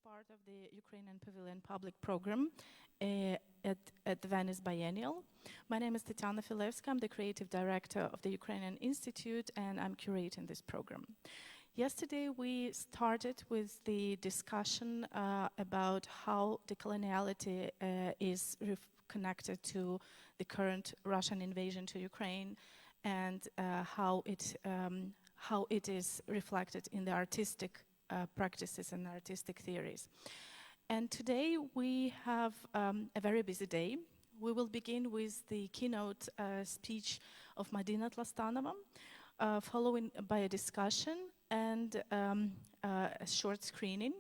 part of the Ukrainian Pavilion public program at the Venice Biennial. My name is Tatiana Filevska. I'm the creative director of the Ukrainian Institute, and I'm curating this program. Yesterday, we started with the discussion about how decoloniality is connected to the current Russian invasion to Ukraine, and how it is reflected in the artistic practices and artistic theories. And today we have a very busy day. We will begin with the keynote speech of Madina Tlostanova, following by a discussion and a short screening.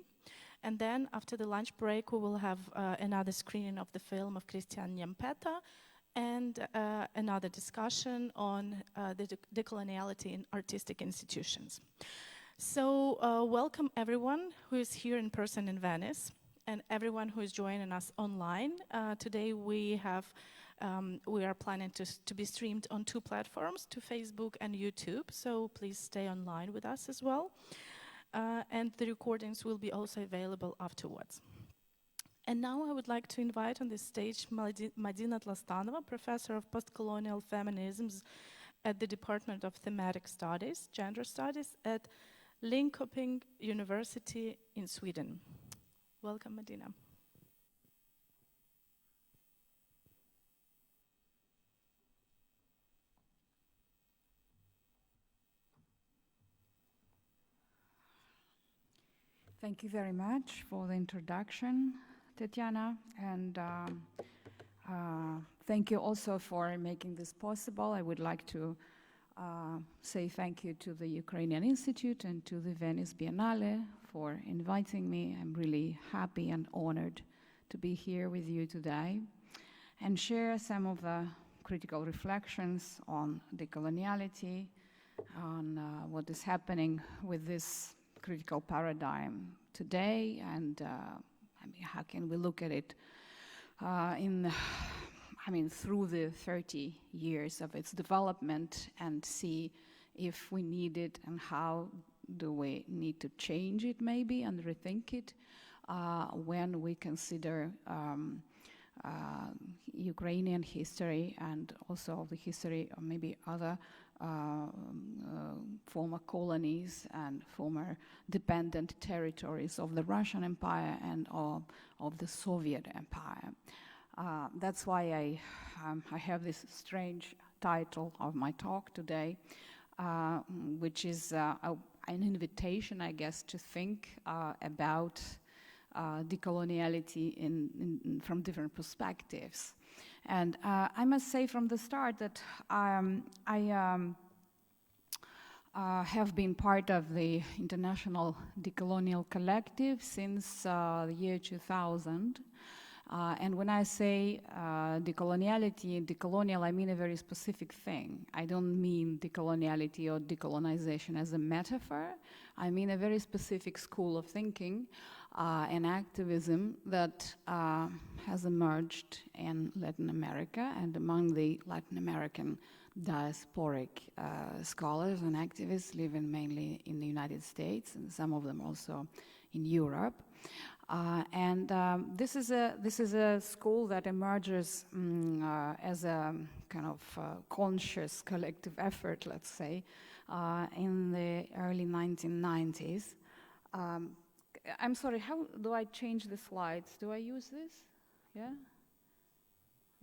And then after the lunch break, we will have another screening of the film of Christian Nyempeta and another discussion on the decoloniality in artistic institutions. So welcome everyone who is here in person in Venice and everyone who is joining us online. Today we are planning to be streamed on 2 platforms, to Facebook and YouTube, so please stay online with us as well. And the recordings will be also available afterwards. And now I would like to invite on the stage Madina Tlostanova, Professor of Postcolonial Feminisms at the Department of Thematic Studies, Gender Studies at Linköping University in Sweden. Welcome, Madina. Thank you very much for the introduction, Tatiana, and thank you also for making this possible. I would like to say thank you to the Ukrainian Institute and to the Venice Biennale for inviting me. I'm really happy and honored to be here with you today and share some of the critical reflections on decoloniality, on what is happening with this critical paradigm today, and how can we look at it through the 30 years of its development and see if we need it and how do we need to change it maybe and rethink it when we consider Ukrainian history and also the history of maybe other former colonies and former dependent territories of the Russian Empire and of the Soviet Empire. That's why I have this strange title of my talk today, which is an invitation, I guess, to think about decoloniality from different perspectives. And I must say from the start that I have been part of the International Decolonial Collective since the year 2000. And when I say decoloniality and decolonial, I mean a very specific thing. I don't mean decoloniality or decolonization as a metaphor. I mean a very specific school of thinking and activism that has emerged in Latin America and among the Latin American diasporic scholars and activists living mainly in the United States and some of them also in Europe. This is a school that emerges as a kind of conscious collective effort, let's say, in the early 1990s. I'm sorry, how do I change the slides? Do I use this? Yeah?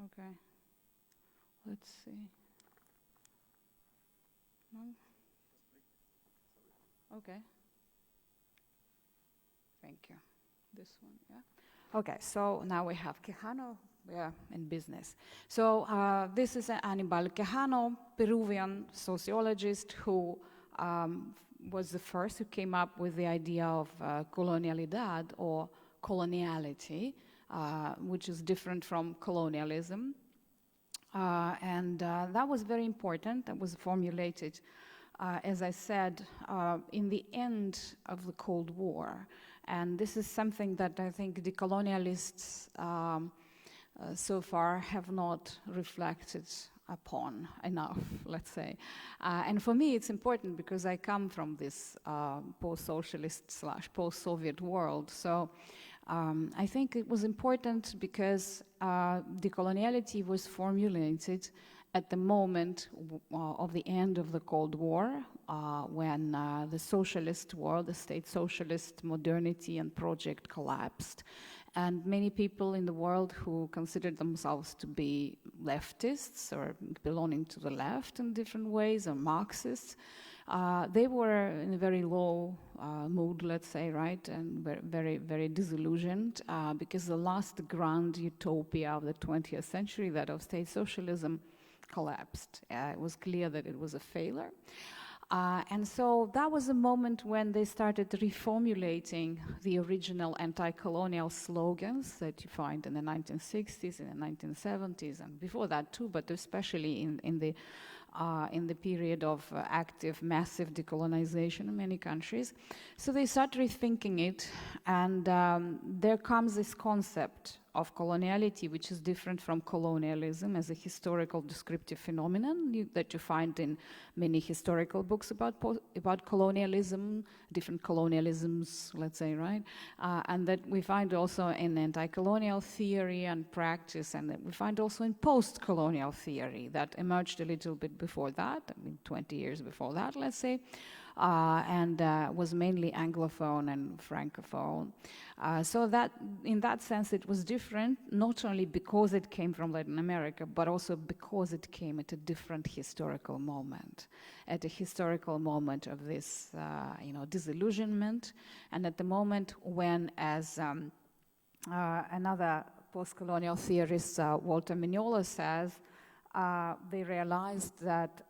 Okay. Let's see. No? Okay. Thank you. This one, yeah? Okay, so now we have Quijano, we are in business. So this is Aníbal Quijano, Peruvian sociologist who was the first who came up with the idea of colonialidad or coloniality, which is different from colonialism. That was very important. That was formulated, as I said, in the end of the Cold War. And this is something that I think decolonialists so far have not reflected upon enough, let's say. And for me, it's important because I come from this post-socialist / post-Soviet world. So I think it was important because decoloniality was formulated at the moment of the end of the Cold War, when the socialist world, the state socialist modernity and project collapsed. And many people in the world who considered themselves to be leftists or belonging to the left in different ways, or Marxists, they were in a very low mood, let's say, right, and very, very disillusioned, because the last grand utopia of the 20th century, that of state socialism, collapsed. It was clear that it was a failure. And so that was a moment when they started reformulating the original anti-colonial slogans that you find in the 1960s, in the 1970s, and before that too, but especially in the period of active, massive decolonization in many countries. So they start rethinking it, and there comes this concept of coloniality, which is different from colonialism as a historical descriptive phenomenon that you find in many historical books about colonialism, different colonialisms, let's say, right? And that we find also in anti-colonial theory and practice, and that we find also in post-colonial theory that emerged a little bit before that, I mean 20 years before that, let's say, and was mainly Anglophone and Francophone. So that, in that sense, it was different, not only because it came from Latin America, but also because it came at a different historical moment, at a historical moment of this, disillusionment, and at the moment when, as another post-colonial theorist, Walter Mignola, says, they realized that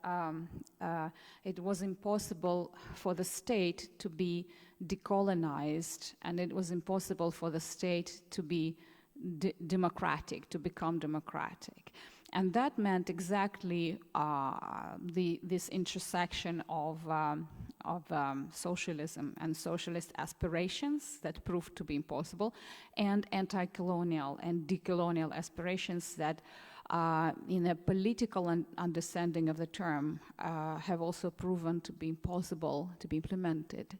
it was impossible for the state to be decolonized, and it was impossible for the state to be democratic, to become democratic. And that meant exactly this intersection of socialism and socialist aspirations that proved to be impossible, and anti-colonial and decolonial aspirations that in a political understanding of the term, have also proven to be impossible to be implemented.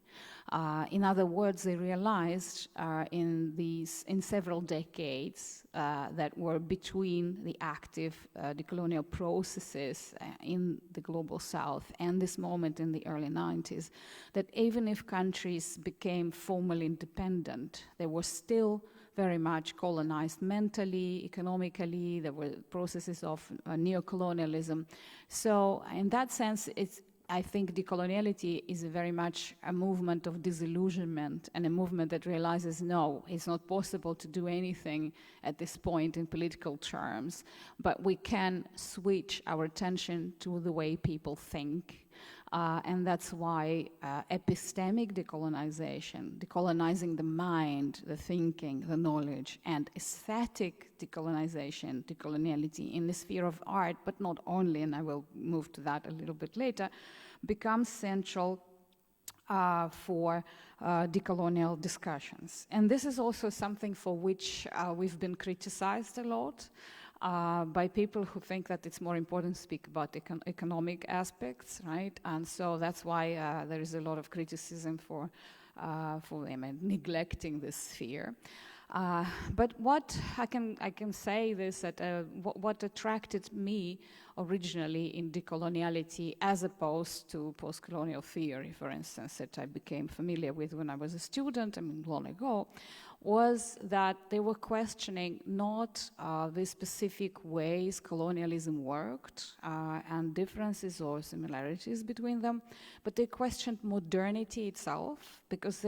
In other words, they realized in several decades that were between the active decolonial processes in the global south and this moment in the early 90s, that even if countries became formally independent, they were still very much colonized mentally, economically. There were processes of neocolonialism. So in that sense, I think decoloniality is very much a movement of disillusionment, and a movement that realizes, no, it's not possible to do anything at this point in political terms, but we can switch our attention to the way people think. And that's why epistemic decolonization, decolonizing the mind, the thinking, the knowledge, and aesthetic decolonization, decoloniality in the sphere of art, but not only, and I will move to that a little bit later, becomes central for decolonial discussions. And this is also something for which we've been criticized a lot. By people who think that it's more important to speak about economic aspects, right? And so that's why there is a lot of criticism for neglecting this sphere. But what I can say this, that what attracted me originally in decoloniality, as opposed to postcolonial theory, for instance, that I became familiar with when I was a student, long ago, was that they were questioning not the specific ways colonialism worked and differences or similarities between them, but they questioned modernity itself, because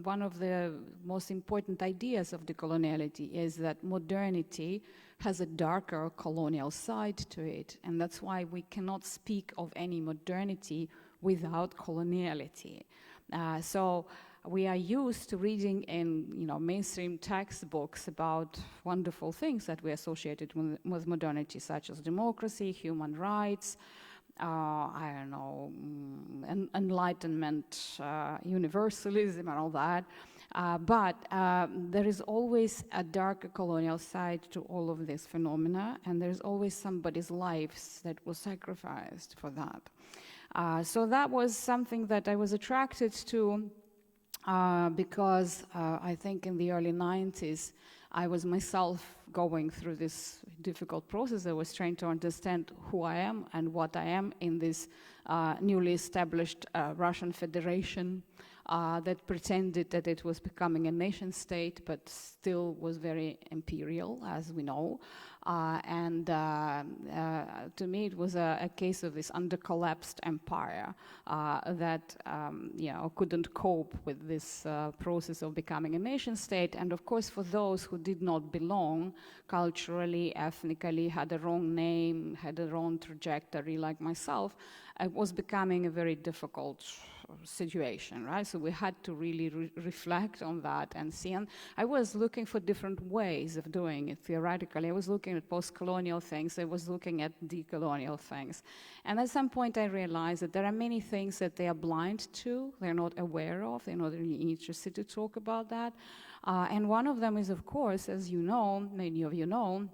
one of the most important ideas of decoloniality is that modernity has a darker colonial side to it, and that's why we cannot speak of any modernity without coloniality. So we are used to reading in mainstream textbooks about wonderful things that we associated with modernity, such as democracy, human rights, Enlightenment, universalism, and all that. But there is always a darker colonial side to all of this phenomena, and there's always somebody's lives that was sacrificed for that. So that was something that I was attracted to because I think in the early 90s, I was myself going through this difficult process. I was trying to understand who I am and what I am in this newly established Russian Federation that pretended that it was becoming a nation state, but still was very imperial, as we know. And to me, it was a case of this under-collapsed empire that couldn't cope with this process of becoming a nation state. And of course, for those who did not belong culturally, ethnically, had a wrong name, had a wrong trajectory, like myself, it was becoming a very difficult situation, right? So we had to really reflect on that and see. And I was looking for different ways of doing it theoretically. I was looking at postcolonial things. I was looking at decolonial things. And at some point I realized that there are many things that they are blind to, they're not aware of, they're not really interested to talk about that. And one of them is, of course, as you know, many of you know,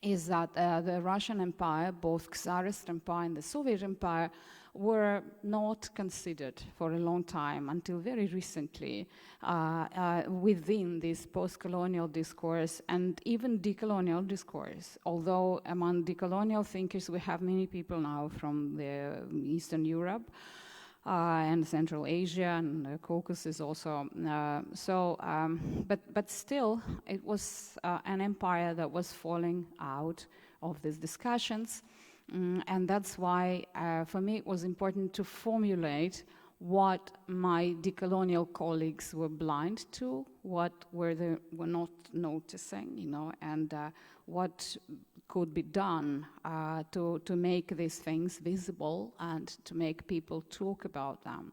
is that the Russian Empire, both Tsarist Empire and the Soviet Empire, were not considered for a long time until very recently within this post-colonial discourse and even decolonial discourse. Although among decolonial thinkers we have many people now from the Eastern Europe and Central Asia and the Caucasus also. But still, it was an empire that was falling out of these discussions. And that's why, for me, it was important to formulate what my decolonial colleagues were blind to, what were not noticing, and what could be done to make these things visible and to make people talk about them.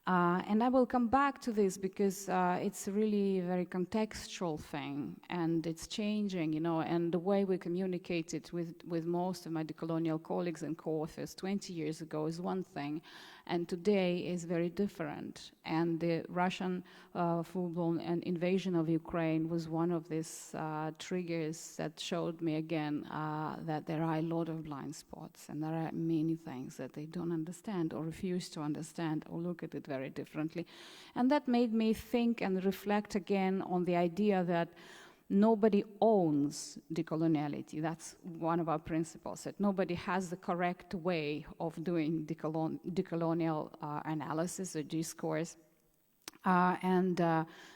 And I will come back to this because it's really a very contextual thing and it's changing, and the way we communicated with most of my decolonial colleagues and co-authors 20 years ago is one thing, and today is very different. And the Russian full-blown invasion of Ukraine was one of these triggers that showed me again that there are a lot of blind spots and there are many things that they don't understand or refuse to understand or look at it very differently. And that made me think and reflect again on the idea that nobody owns decoloniality. That's one of our principles, that nobody has the correct way of doing decolonial analysis or discourse. And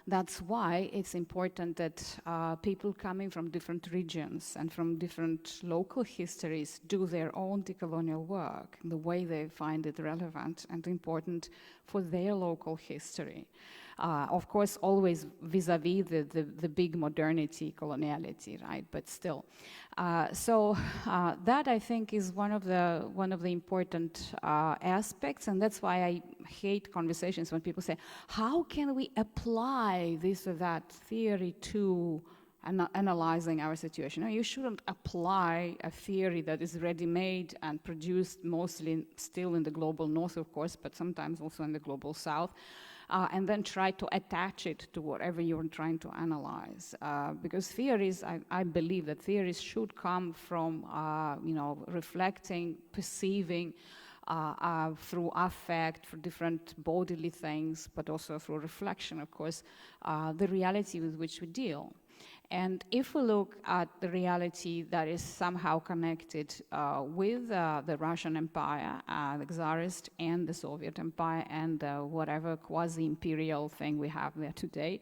that's why it's important that people coming from different regions and from different local histories do their own decolonial work in the way they find it relevant and important for their local history. Of course, always vis-a-vis the big modernity, coloniality, right? But still, so that I think is one of the important aspects, and that's why I hate conversations when people say, "How can we apply this or that theory to analyzing our situation?" No, you shouldn't apply a theory that is ready-made and produced mostly still in the global north, of course, but sometimes also in the global south. And then try to attach it to whatever you're trying to analyze. Because theories, I believe that theories should come from, reflecting, perceiving through affect, for different bodily things, but also through reflection, of course, the reality with which we deal. And if we look at the reality that is somehow connected with the Russian Empire, the Tsarist and the Soviet Empire, and whatever quasi-imperial thing we have there today,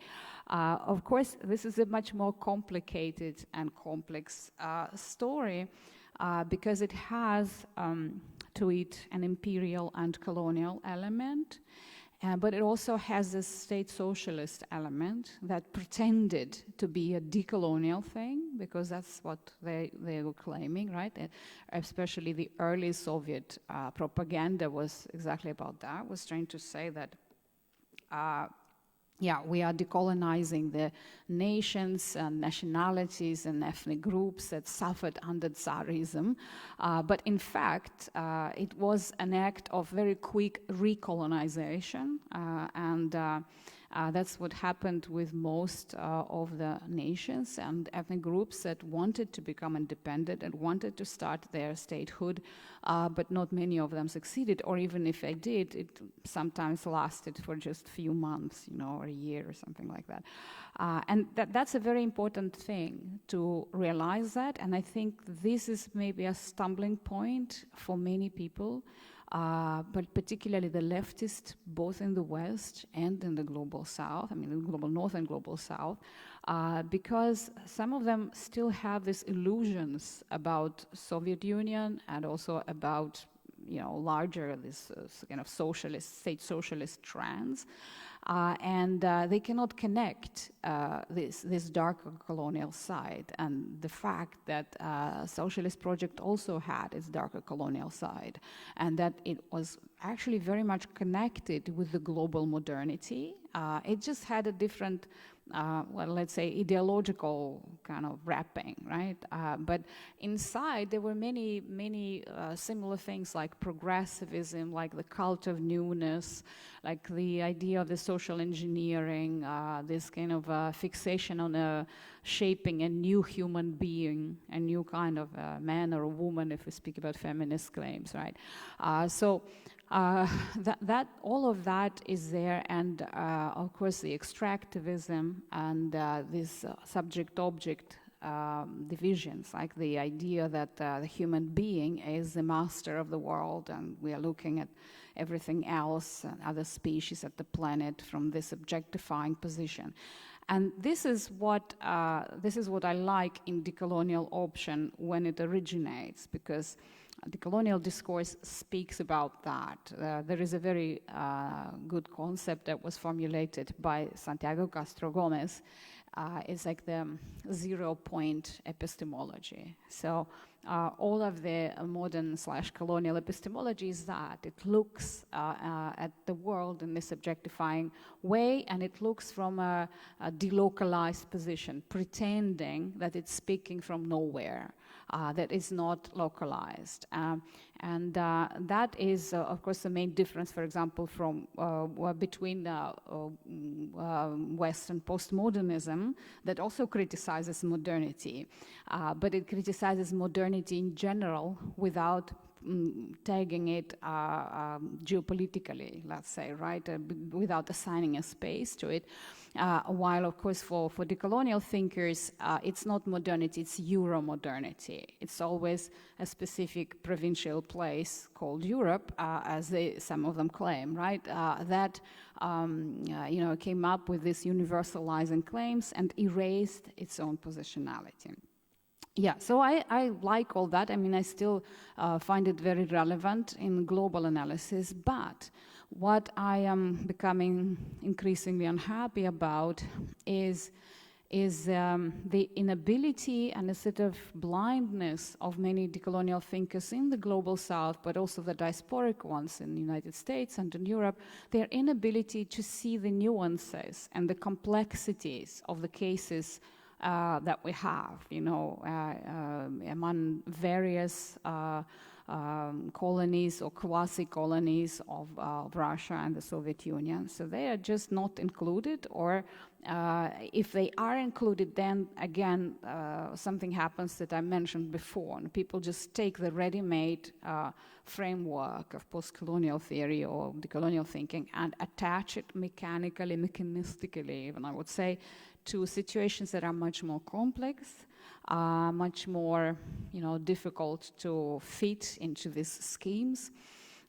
of course, this is a much more complicated and complex story because it has to it an imperial and colonial element. But it also has this state socialist element that pretended to be a decolonial thing, because that's what they were claiming, right? Especially the early Soviet propaganda was exactly about that, was trying to say that we are decolonizing the nations and nationalities and ethnic groups that suffered under Tsarism. But in fact, it was an act of very quick recolonization. And That's what happened with most of the nations and ethnic groups that wanted to become independent and wanted to start their statehood, but not many of them succeeded, or even if they did, it sometimes lasted for just a few months, or a year or something like that. And that's a very important thing to realize that, and I think this is maybe a stumbling point for many people, but particularly the leftists, both in the West and in the global South, I mean the global North and global South, because some of them still have these illusions about Soviet Union and also about larger this kind of socialist, state socialist trends. And they cannot connect this darker colonial side and the fact that socialist project also had its darker colonial side, and that it was actually very much connected with the global modernity. It just had a different well, let's say ideological kind of wrapping, right? But inside there were many similar things like progressivism, like the cult of newness, like the idea of the social engineering, this kind of fixation on shaping a new human being, a new kind of man or a woman, if we speak about feminist claims, right? That all of that is there, and of course the extractivism and this subject-object divisions, like the idea that the human being is the master of the world, and we are looking at everything else and other species at the planet from this objectifying position. And this is what I like in decolonial option when it originates, because the colonial discourse speaks about that. There is a very good concept that was formulated by Santiago Castro Gomez. It's like the 0-point epistemology. So all of the modern / colonial epistemology is that it looks at the world in this objectifying way, and it looks from a delocalized position, pretending that it's speaking from nowhere. That is not localized. And that is, of course, the main difference, for example, from between Western postmodernism that also criticizes modernity, but it criticizes modernity in general without tagging it geopolitically, let's say, right, without assigning a space to it. While, of course, for decolonial thinkers, it's not modernity, it's Euro-modernity. It's always a specific provincial place called Europe, as some of them claim, right, that came up with these universalizing claims and erased its own positionality. Yeah, so I like all that. I mean, I still find it very relevant in global analysis, but what I am becoming increasingly unhappy about is the inability and a sort of blindness of many decolonial thinkers in the global South, but also the diasporic ones in the United States and in Europe, their inability to see the nuances and the complexities of the cases that we have, among various colonies or quasi-colonies of Russia and the Soviet Union. So they are just not included, or if they are included, then again, something happens that I mentioned before. And people just take the ready-made framework of postcolonial theory or decolonial thinking and attach it mechanistically, even I would say, to situations that are much more complex, much more, difficult to fit into these schemes.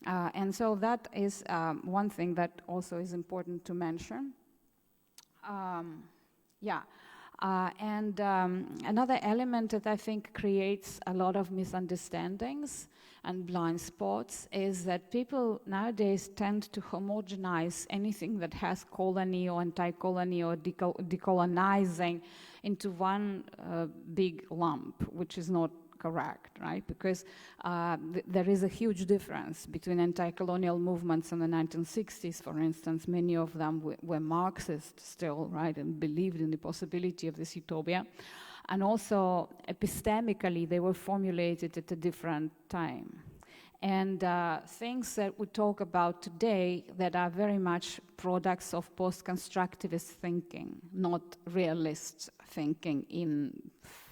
And so that is one thing that also is important to mention. Another element that I think creates a lot of misunderstandings and blind spots is that people nowadays tend to homogenize anything that has colony or anti-colony or decolonizing into one big lump, which is not correct, right? Because there is a huge difference between anti-colonial movements in the 1960s, for instance. Many of them were Marxist still, right, and believed in the possibility of this utopia. And also, epistemically, they were formulated at a different time. And things that we talk about today that are very much products of post-constructivist thinking, not realist thinking in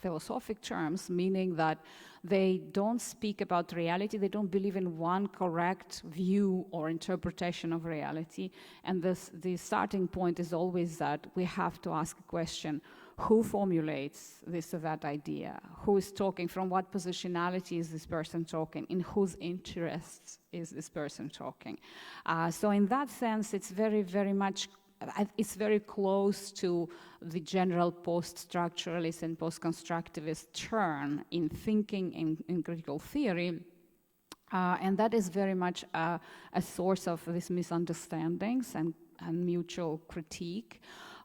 philosophic terms, meaning that they don't speak about reality, they don't believe in one correct view or interpretation of reality. And the starting point is always that we have to ask a question: who formulates this or that idea? Who is talking? From what positionality is this person talking? In whose interests is this person talking? So in that sense, it's very, very much, it's very close to the general post-structuralist and post-constructivist turn in thinking in critical theory. And that is very much a source of these misunderstandings and mutual critique.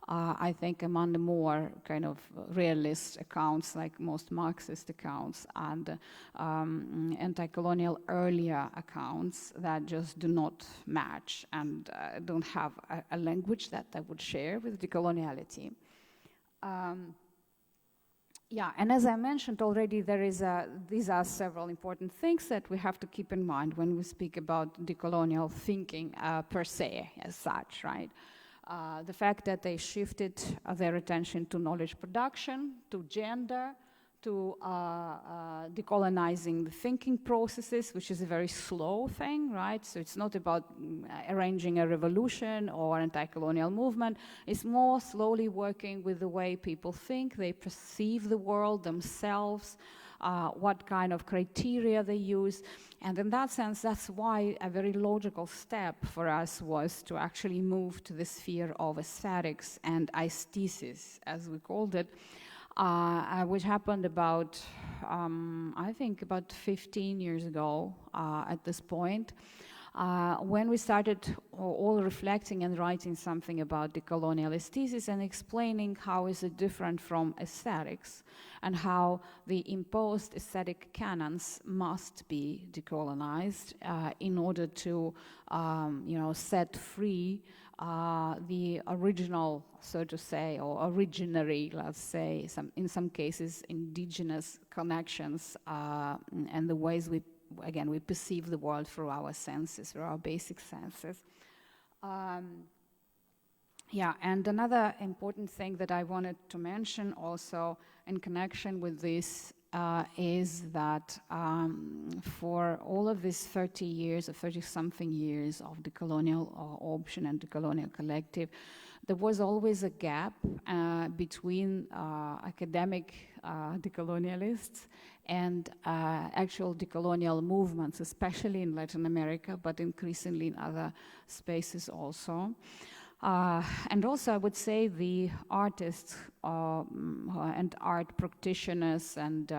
I think among the more kind of realist accounts, like most Marxist accounts, and anti-colonial earlier accounts that just do not match and don't have a language that I would share with decoloniality. Yeah, and as I mentioned already, these are several important things that we have to keep in mind when we speak about decolonial thinking per se, as such, right? The fact that they shifted their attention to knowledge production, to gender, to decolonizing the thinking processes, which is a very slow thing, right? So it's not about arranging a revolution or anti-colonial movement. It's more slowly working with the way people think, they perceive the world themselves, what kind of criteria they use. And in that sense, that's why a very logical step for us was to actually move to the sphere of aesthetics and aesthesis, as we called it, which happened about, I think, about 15 years ago at this point, when we started all reflecting and writing something about decolonial aesthesis and explaining how is it different from aesthetics and how the imposed aesthetic canons must be decolonized in order to, set free the original, so to say, or originary, let's say, in some cases, indigenous connections and the ways we perceive the world through our senses, through our basic senses. And another important thing that I wanted to mention also in connection with this is that for all of these 30 years or 30-something years of decolonial option and decolonial collective, there was always a gap between academic decolonialists and actual decolonial movements, especially in Latin America, but increasingly in other spaces also. And also, I would say the artists and art practitioners and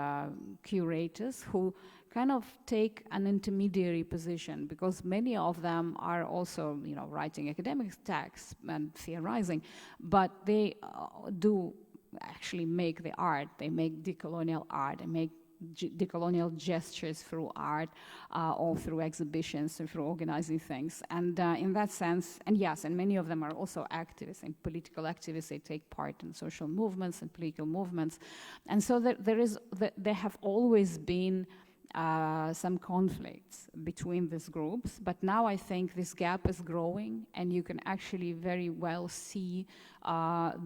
curators who kind of take an intermediary position, because many of them are also, writing academic texts and theorizing, but they do actually make the art. They make decolonial art. They make decolonial gestures through art or through exhibitions and through organizing things. And in that sense, and many of them are also activists and political activists. They take part in social movements and political movements. And so there have always been some conflicts between these groups, but now I think this gap is growing, and you can actually very well see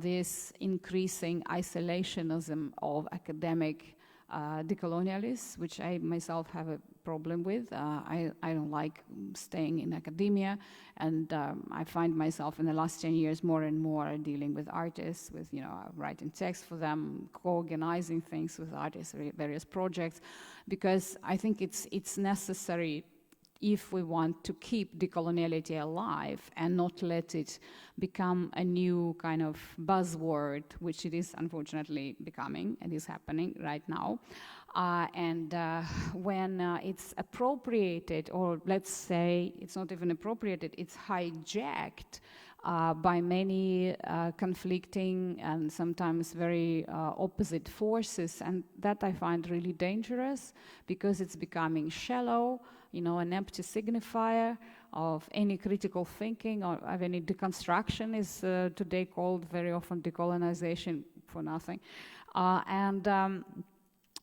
this increasing isolationism of academic decolonialists, which I myself have a problem with. I don't like staying in academia, and I find myself in the last 10 years more and more dealing with artists, with writing texts for them, co-organizing things with artists, various projects, because I think it's necessary if we want to keep decoloniality alive and not let it become a new kind of buzzword, which it is unfortunately becoming and is happening right now. When it's appropriated, or let's say it's not even appropriated, it's hijacked by many conflicting and sometimes very opposite forces, and that I find really dangerous, because it's becoming shallow, an empty signifier of any critical thinking or of any deconstruction is today called very often decolonization for nothing.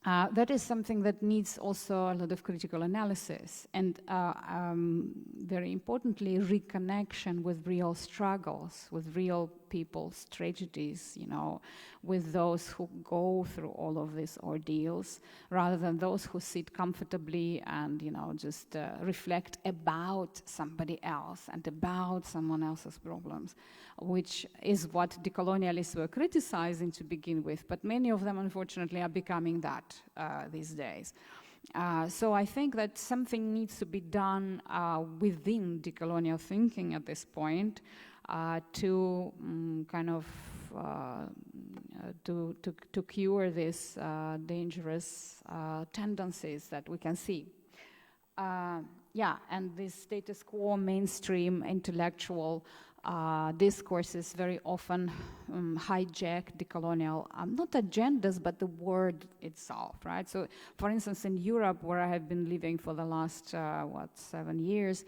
That is something that needs also a lot of critical analysis and very importantly, reconnection with real struggles, with real people's tragedies, you know, with those who go through all of these ordeals, rather than those who sit comfortably and, you know, just reflect about somebody else and about someone else's problems, which is what decolonialists were criticizing to begin with, but many of them, unfortunately, are becoming that these days. So I think that something needs to be done within decolonial thinking at this point to kind of to cure these dangerous tendencies that we can see. Yeah, and this status quo mainstream intellectual discourses very often hijack decolonial, not agendas, but the word itself, right? So, for instance, in Europe, where I have been living for the last, 7 years,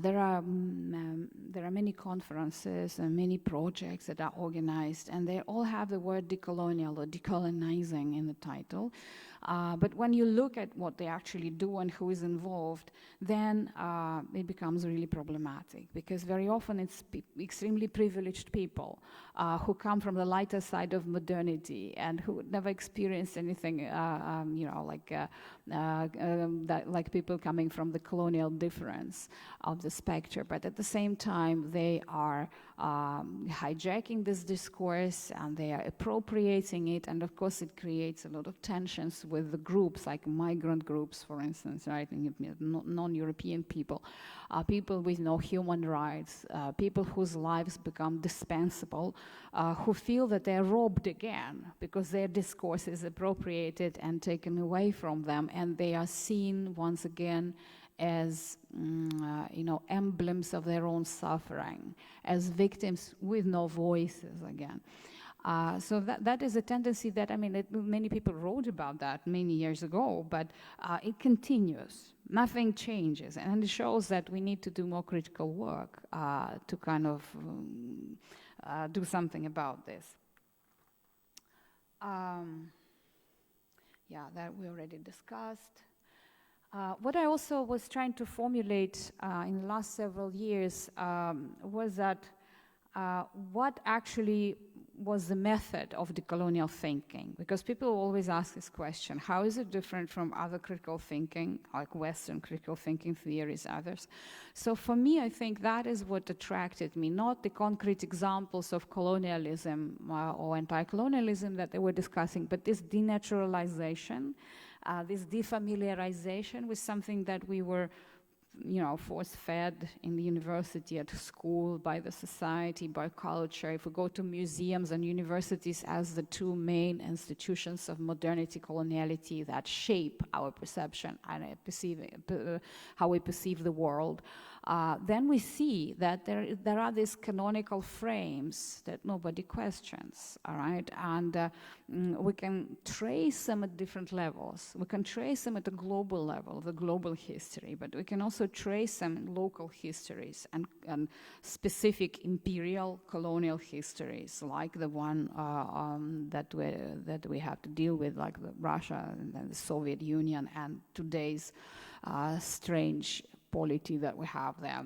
there are many conferences and many projects that are organized, and they all have the word decolonial or decolonizing in the title. But when you look at what they actually do and who is involved, then it becomes really problematic, because very often it's extremely privileged people who come from the lighter side of modernity and who never experienced anything, you know, like people coming from the colonial difference of the spectrum. But at the same time, they are hijacking this discourse and they are appropriating it, and of course it creates a lot of tensions with the groups, like migrant groups, for instance, right? Non-European people, people with no human rights, people whose lives become dispensable, who feel that they're robbed again because their discourse is appropriated and taken away from them, and they are seen once again as you know, emblems of their own suffering, as victims with no voices again. So that is a tendency that, I mean, many people wrote about that many years ago, but it continues. Nothing changes, and it shows that we need to do more critical work to kind of do something about this. Yeah, that we already discussed. What I also was trying to formulate in the last several years was that what actually was the method of decolonial thinking? Because people always ask this question: how is it different from other critical thinking, like Western critical thinking theories, others? So for me, I think that is what attracted me, not the concrete examples of colonialism or anti-colonialism that they were discussing, but this denaturalization, this defamiliarization with something that we were, you know, force-fed in the university, at school, by the society, by culture. If we go to museums and universities as the two main institutions of modernity, coloniality, that shape our perception and how we perceive the world, then we see that there are these canonical frames that nobody questions, all right? And we can trace them at different levels. We can trace them at a global level, the global history, but we can also trace them in local histories and specific imperial colonial histories, like the one that we have to deal with, like Russia and the Soviet Union, and today's strange polity that we have there.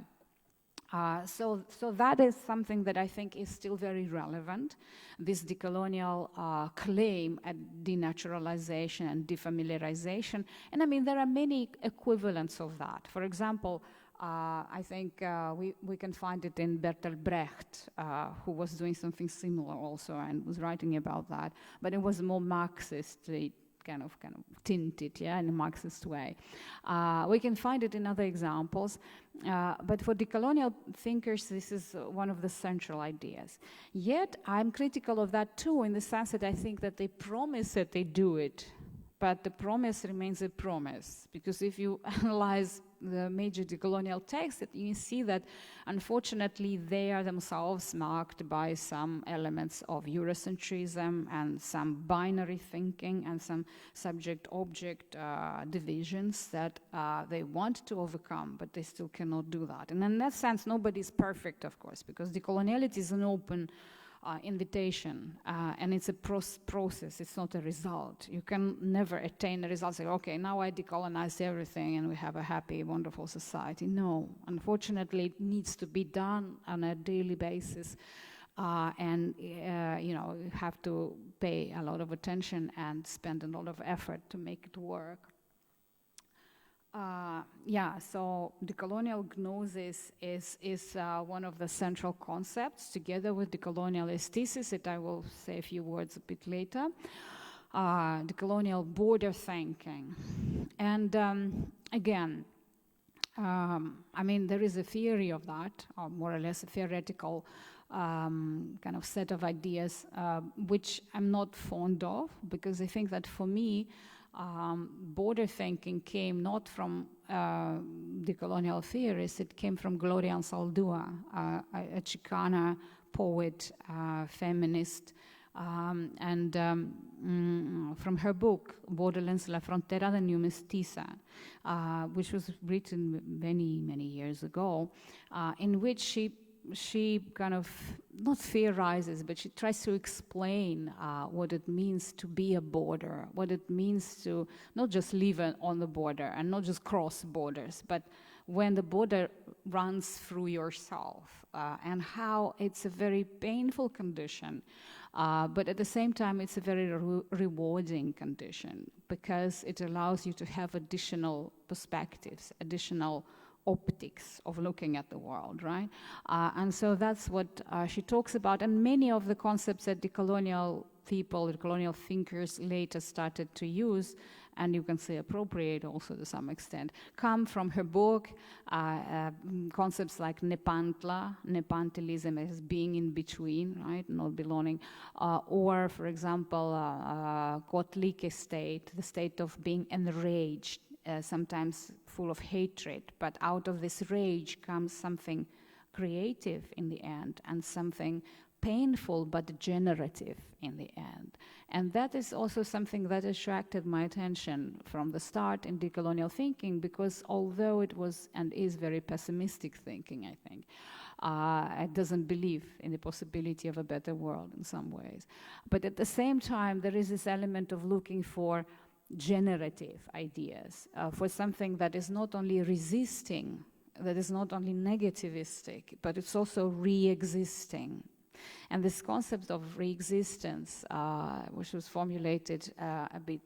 So that is something that I think is still very relevant, this decolonial claim at denaturalization and defamiliarization. And I mean, there are many equivalents of that. For example, I think we can find it in Bertolt Brecht, who was doing something similar also and was writing about that, but it was more Marxist, kind of tinted, yeah, in a Marxist way. We can find it in other examples, but for decolonial thinkers, this is one of the central ideas. Yet, I'm critical of that too, in the sense that I think that they promise that they do it, but the promise remains a promise, because if you analyze the major decolonial texts, you see that unfortunately they are themselves marked by some elements of Eurocentrism and some binary thinking and some subject-object divisions that they want to overcome, but they still cannot do that. And in that sense, nobody is perfect, of course, because decoloniality is an open invitation, and it's a process, it's not a result. You can never attain a result, say, okay, now I decolonize everything and we have a happy, wonderful society. No, unfortunately, it needs to be done on a daily basis, and you know, you have to pay a lot of attention and spend a lot of effort to make it work. Yeah, so decolonial gnosis is one of the central concepts, together with decolonial aesthesis, that I will say a few words a bit later. Decolonial border thinking. And again, I mean, there is a theory of that, or more or less a theoretical kind of set of ideas, which I'm not fond of, because I think that for me, border thinking came not from decolonial theorists, it came from Gloria Anzaldúa, a Chicana poet, feminist, and from her book, Borderlands, La Frontera de New Mestiza, which was written many, many years ago, in which she kind of not theorizes, but she tries to explain what it means to be a border, what it means to not just live on the border and not just cross borders, but when the border runs through yourself, and how it's a very painful condition, but at the same time it's a very rewarding condition, because it allows you to have additional perspectives, additional optics of looking at the world, right? And so that's what she talks about. And many of the concepts that decolonial people, decolonial thinkers later started to use, and you can say appropriate also to some extent, come from her book. Concepts like nepantla, nepantilism as being in between, right, not belonging, or, for example, kotlik state, the state of being enraged, sometimes full of hatred, but out of this rage comes something creative in the end, and something painful but generative in the end. And that is also something that attracted my attention from the start in decolonial thinking, because although it was and is very pessimistic thinking, I think, it doesn't believe in the possibility of a better world in some ways. But at the same time, there is this element of looking for generative ideas, for something that is not only resisting, that is not only negativistic, but it's also re-existing. And this concept of re-existence, which was formulated a bit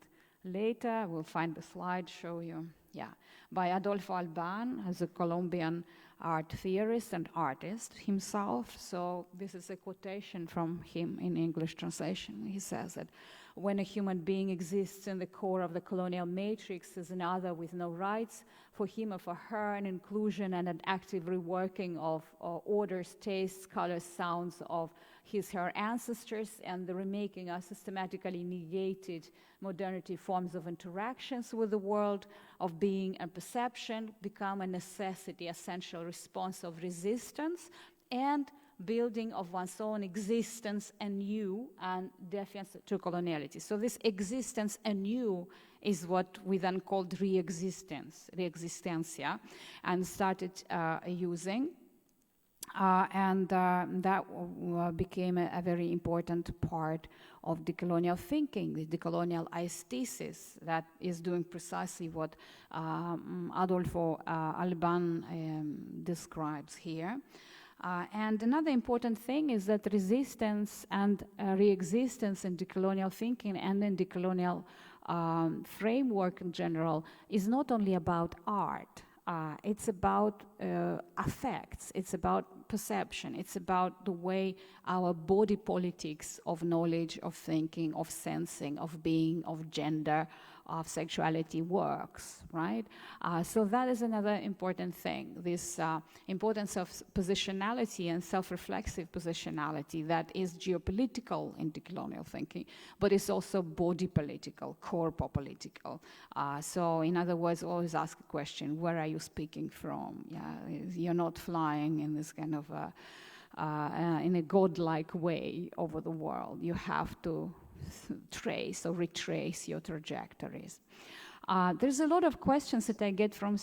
later, we'll find the slide, show you, yeah, by Adolfo Alban, as a Colombian art theorist and artist himself. So this is a quotation from him in English translation. He says that when a human being exists in the core of the colonial matrix as another with no rights, for him or for her, an inclusion and an active reworking of orders, tastes, colors, sounds of his, her ancestors, and the remaking of systematically negated modernity forms of interactions with the world, of being and perception, become a necessity, essential response of resistance, and building of one's own existence anew and defiance to coloniality. So this existence anew is what we then called re-existence, re-existencia, and started using. That became a very important part of decolonial thinking, the decolonial aesthesis that is doing precisely what Adolfo Alban describes here. And another important thing is that resistance and re-existence in decolonial thinking and in decolonial framework in general is not only about art. It's about affects, it's about perception, it's about the way our body politics of knowledge, of thinking, of sensing, of being, of gender, of sexuality works, right? So that is another important thing, this importance of positionality and self-reflexive positionality that is geopolitical in decolonial thinking, but it's also body political, corpo political. So in other words, always ask a question, where are you speaking from? Yeah, you're not flying in this kind of, in a godlike way over the world. You have to trace or retrace your trajectories. There's a lot of questions that I get from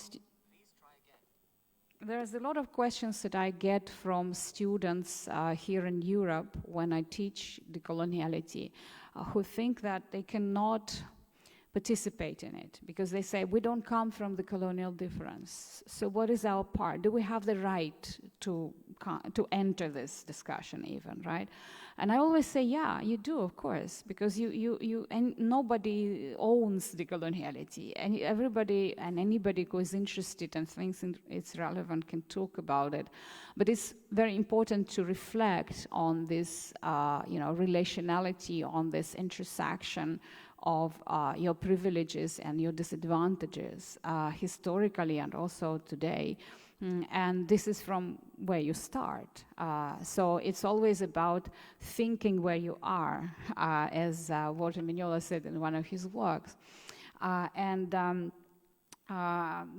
There's a lot of questions that I get from students here in Europe when I teach decoloniality, who think that they cannot participate in it because they say, we don't come from the colonial difference. So what is our part? Do we have the right to enter this discussion even, right? And I always say, yeah, you do, of course, because and nobody owns decoloniality. And everybody and anybody who is interested and thinks it's relevant can talk about it. But it's very important to reflect on this, relationality, on this intersection of your privileges and your disadvantages historically and also today. And this is from where you start. So it's always about thinking where you are, as Walter Mignola said in one of his works.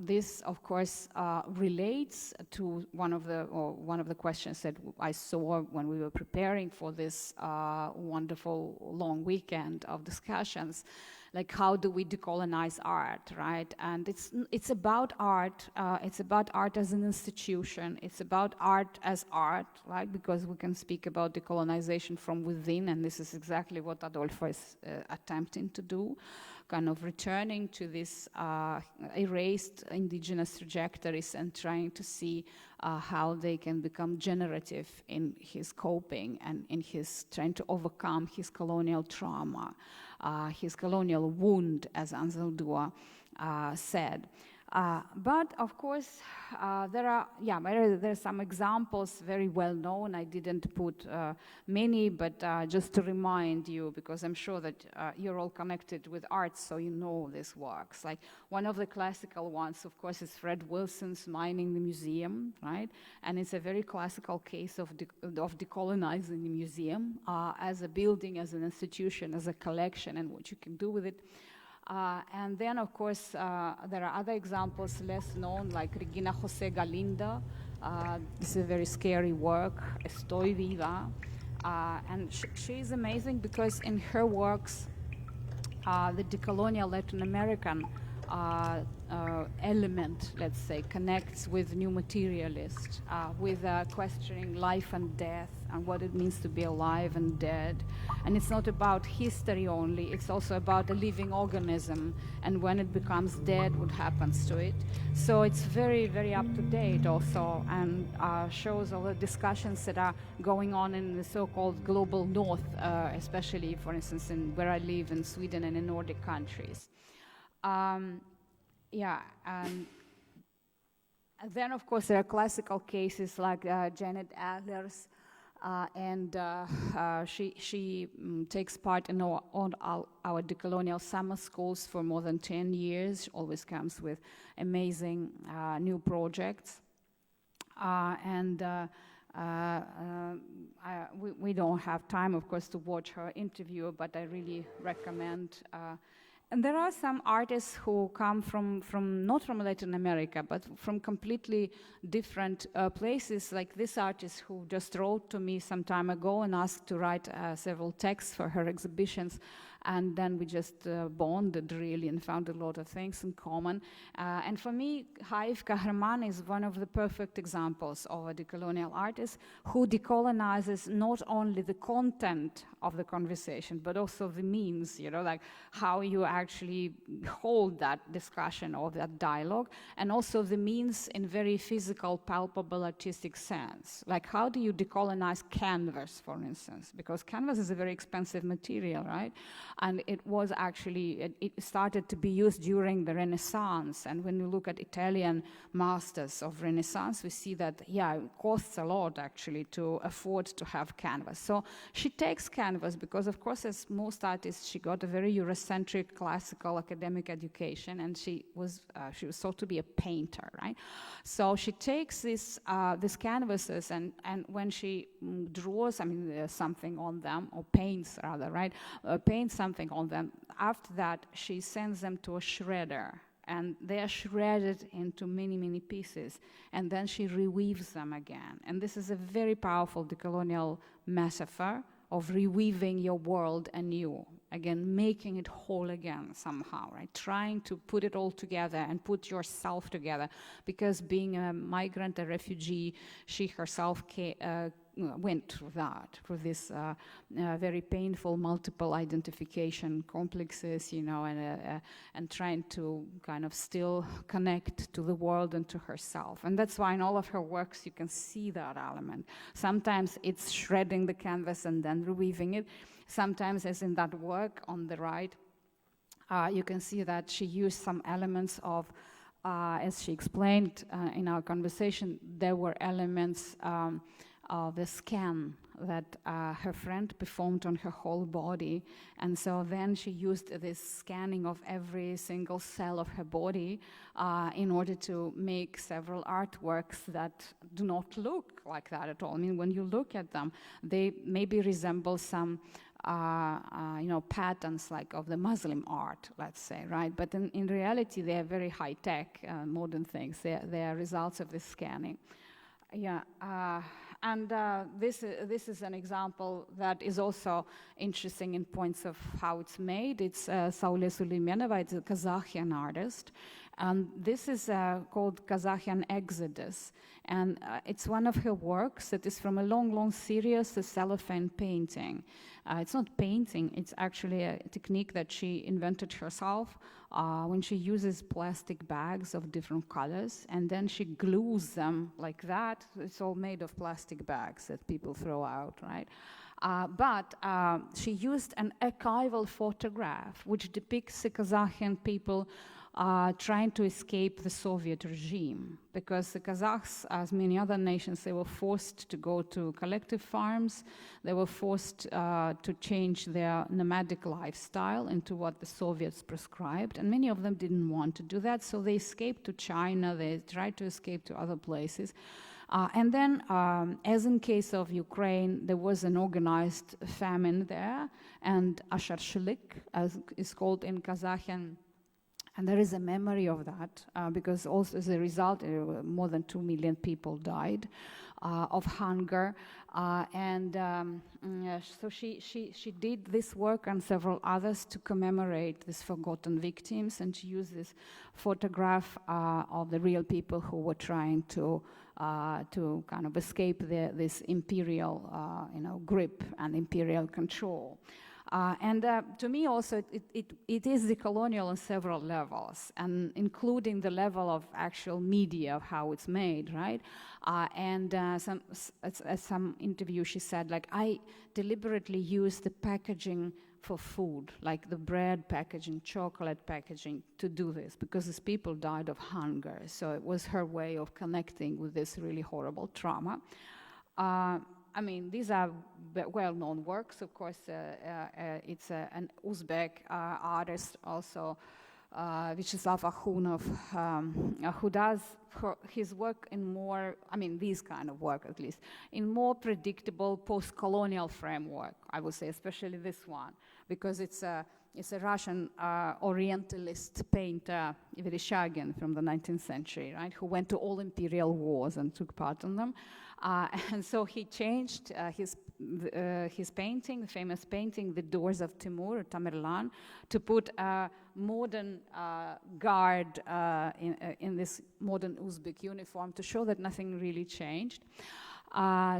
This, of course, relates to one of the questions that I saw when we were preparing for this wonderful long weekend of discussions, like how do we decolonize art, right? And it's about art. It's about art as an institution. It's about art as art, right? Because we can speak about decolonization from within, and this is exactly what Adolfo is attempting to do. Kind of returning to this erased indigenous trajectories and trying to see how they can become generative in his coping and in his trying to overcome his colonial trauma, his colonial wound, as Anzaldúa said. But of course, there are some examples very well known. I didn't put many, but just to remind you, because I'm sure that you're all connected with art, so you know these works. Like one of the classical ones, of course, is Fred Wilson's Mining the Museum, right? And it's a very classical case of decolonizing the museum as a building, as an institution, as a collection, and what you can do with it. And then, of course, there are other examples less known, like Regina José Galindo. This is a very scary work, Estoy Viva. And she is amazing because in her works, the decolonial Latin American element, let's say, connects with new materialist, with questioning life and death and what it means to be alive and dead. And it's not about history only, it's also about a living organism and when it becomes dead, what happens to it. So it's very, very up to date also, and shows all the discussions that are going on in the so-called global north, especially, for instance, in where I live in Sweden and in Nordic countries. And then, of course, there are classical cases like Janet Adler's, and she takes part in our decolonial summer schools for more than 10 years. She always comes with amazing new projects. We don't have time, of course, to watch her interview, but I really recommend. And there are some artists who come from not from Latin America, but from completely different places, like this artist who just wrote to me some time ago and asked to write several texts for her exhibitions. And then we just bonded really and found a lot of things in common. And for me, Haif Kahraman is one of the perfect examples of a decolonial artist who decolonizes not only the content of the conversation, but also the means, like how you actually hold that discussion or that dialogue, and also the means in very physical, palpable, artistic sense. Like how do you decolonize canvas, for instance? Because canvas is a very expensive material, right? And it was actually, it started to be used during the Renaissance. And when you look at Italian masters of Renaissance, we see that, it costs a lot actually to afford to have canvas. So she takes canvas because, of course, as most artists, she got a very Eurocentric, classical academic education, and she was thought to be a painter, right? So she takes these canvases, and when she draws, something on them, or paints rather, right? Paints something on them. After that, she sends them to a shredder, and they are shredded into many, many pieces, and then she reweaves them again. And this is a very powerful decolonial metaphor of reweaving your world anew, again, making it whole again somehow, right? Trying to put it all together and put yourself together, because being a migrant, a refugee, she herself went through that, through this very painful multiple identification complexes, you know, and trying to kind of still connect to the world and to herself. And that's why in all of her works you can see that element. Sometimes it's shredding the canvas and then reweaving it. Sometimes, as in that work on the right, you can see that she used some elements of, as she explained in our conversation, there were elements of the scan that her friend performed on her whole body. And so then she used this scanning of every single cell of her body in order to make several artworks that do not look like that at all. I mean, when you look at them, they maybe resemble some you know, patterns like of the Muslim art, let's say, right? But in reality, they are very high-tech, modern things. They are results of this scanning. Yeah. And this is an example that is also interesting in points of how it's made. It's Saule Suleymenova, it's a Kazakhian artist. And this is called Kazakhian Exodus. And it's one of her works that is from a long, long series of cellophane painting. It's not painting, it's actually a technique that she invented herself when she uses plastic bags of different colors, and then she glues them like that. It's all made of plastic bags that people throw out, right? But she used an archival photograph which depicts the Kazakhian people trying to escape the Soviet regime, because the Kazakhs, as many other nations, they were forced to go to collective farms. They were forced to change their nomadic lifestyle into what the Soviets prescribed, and many of them didn't want to do that, so they escaped to China. They tried to escape to other places. And then, as in case of Ukraine, there was an organized famine there, and Asharshilik, as is called in Kazakhian. And there is a memory of that, because also as a result, more than 2 million people died of hunger. So she did this work and several others to commemorate these forgotten victims, and she used this photograph of the real people who were trying to kind of escape this imperial grip and imperial control. To me also, it is decolonial on several levels, and including the level of actual media of how it's made, right? Some interview she said, like, I deliberately used the packaging for food, like the bread packaging, chocolate packaging, to do this, because these people died of hunger. So it was her way of connecting with this really horrible trauma. I mean, these are well-known works. Of course, it's an Uzbek artist also, Vyacheslav Akhunov, who does his work in more, I mean, this kind of work at least, in more predictable post-colonial framework, I would say, especially this one, because it's a Russian Orientalist painter, Vereshchagin, from the 19th century, right, who went to all imperial wars and took part in them. And so he changed his painting, the famous painting, The Doors of Timur, or Tamerlan, to put a modern guard in this modern Uzbek uniform to show that nothing really changed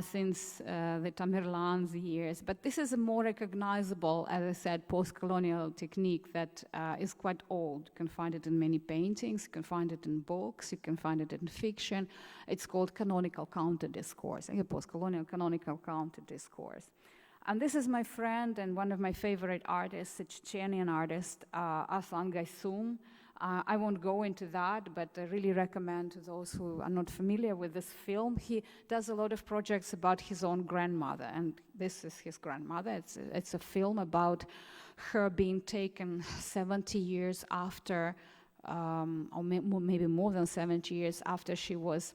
since the Tamerlan's years. But this is a more recognizable, as I said, post-colonial technique that is quite old. You can find it in many paintings, you can find it in books, you can find it in fiction. It's called canonical counter-discourse, post-colonial canonical counter-discourse. And this is my friend and one of my favorite artists, a Chechenian artist, Aslan Gaysum. I won't go into that, but I really recommend to those who are not familiar with this film. He does a lot of projects about his own grandmother, and this is his grandmother. It's a film about her being taken 70 years after, or maybe more than 70 years after she was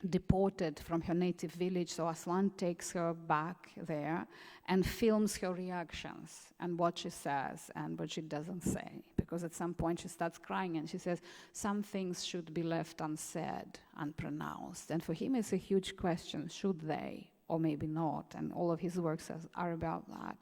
deported from her native village. So Aslan takes her back there and films her reactions and what she says and what she doesn't say, because at some point she starts crying and she says some things should be left unsaid, unpronounced, and for him it's a huge question, should they or maybe not, and all of his works are about that.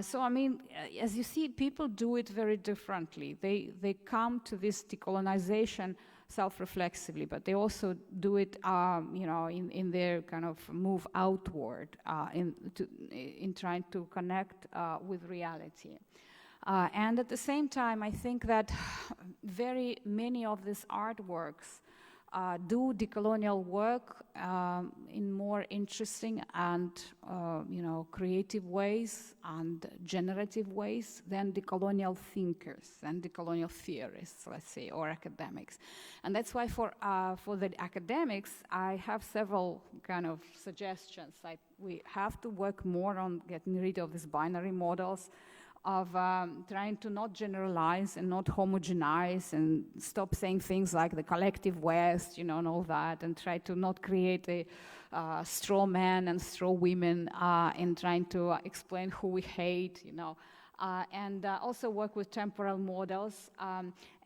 So I mean, as you see, people do it very differently. They come to this decolonization self-reflexively, but they also do it, you know, in their kind of move outward in trying to connect with reality. And at the same time, I think that very many of these artworks do decolonial work in more interesting and you know, creative ways and generative ways than decolonial thinkers and decolonial theorists, let's say, or academics. And that's why for the academics, I have several kind of suggestions. Like, we have to work more on getting rid of these binary models, of trying to not generalize and not homogenize and stop saying things like the collective West, you know, and all that, and try to not create a straw men and straw women in trying to explain who we hate, you know. And also work with temporal models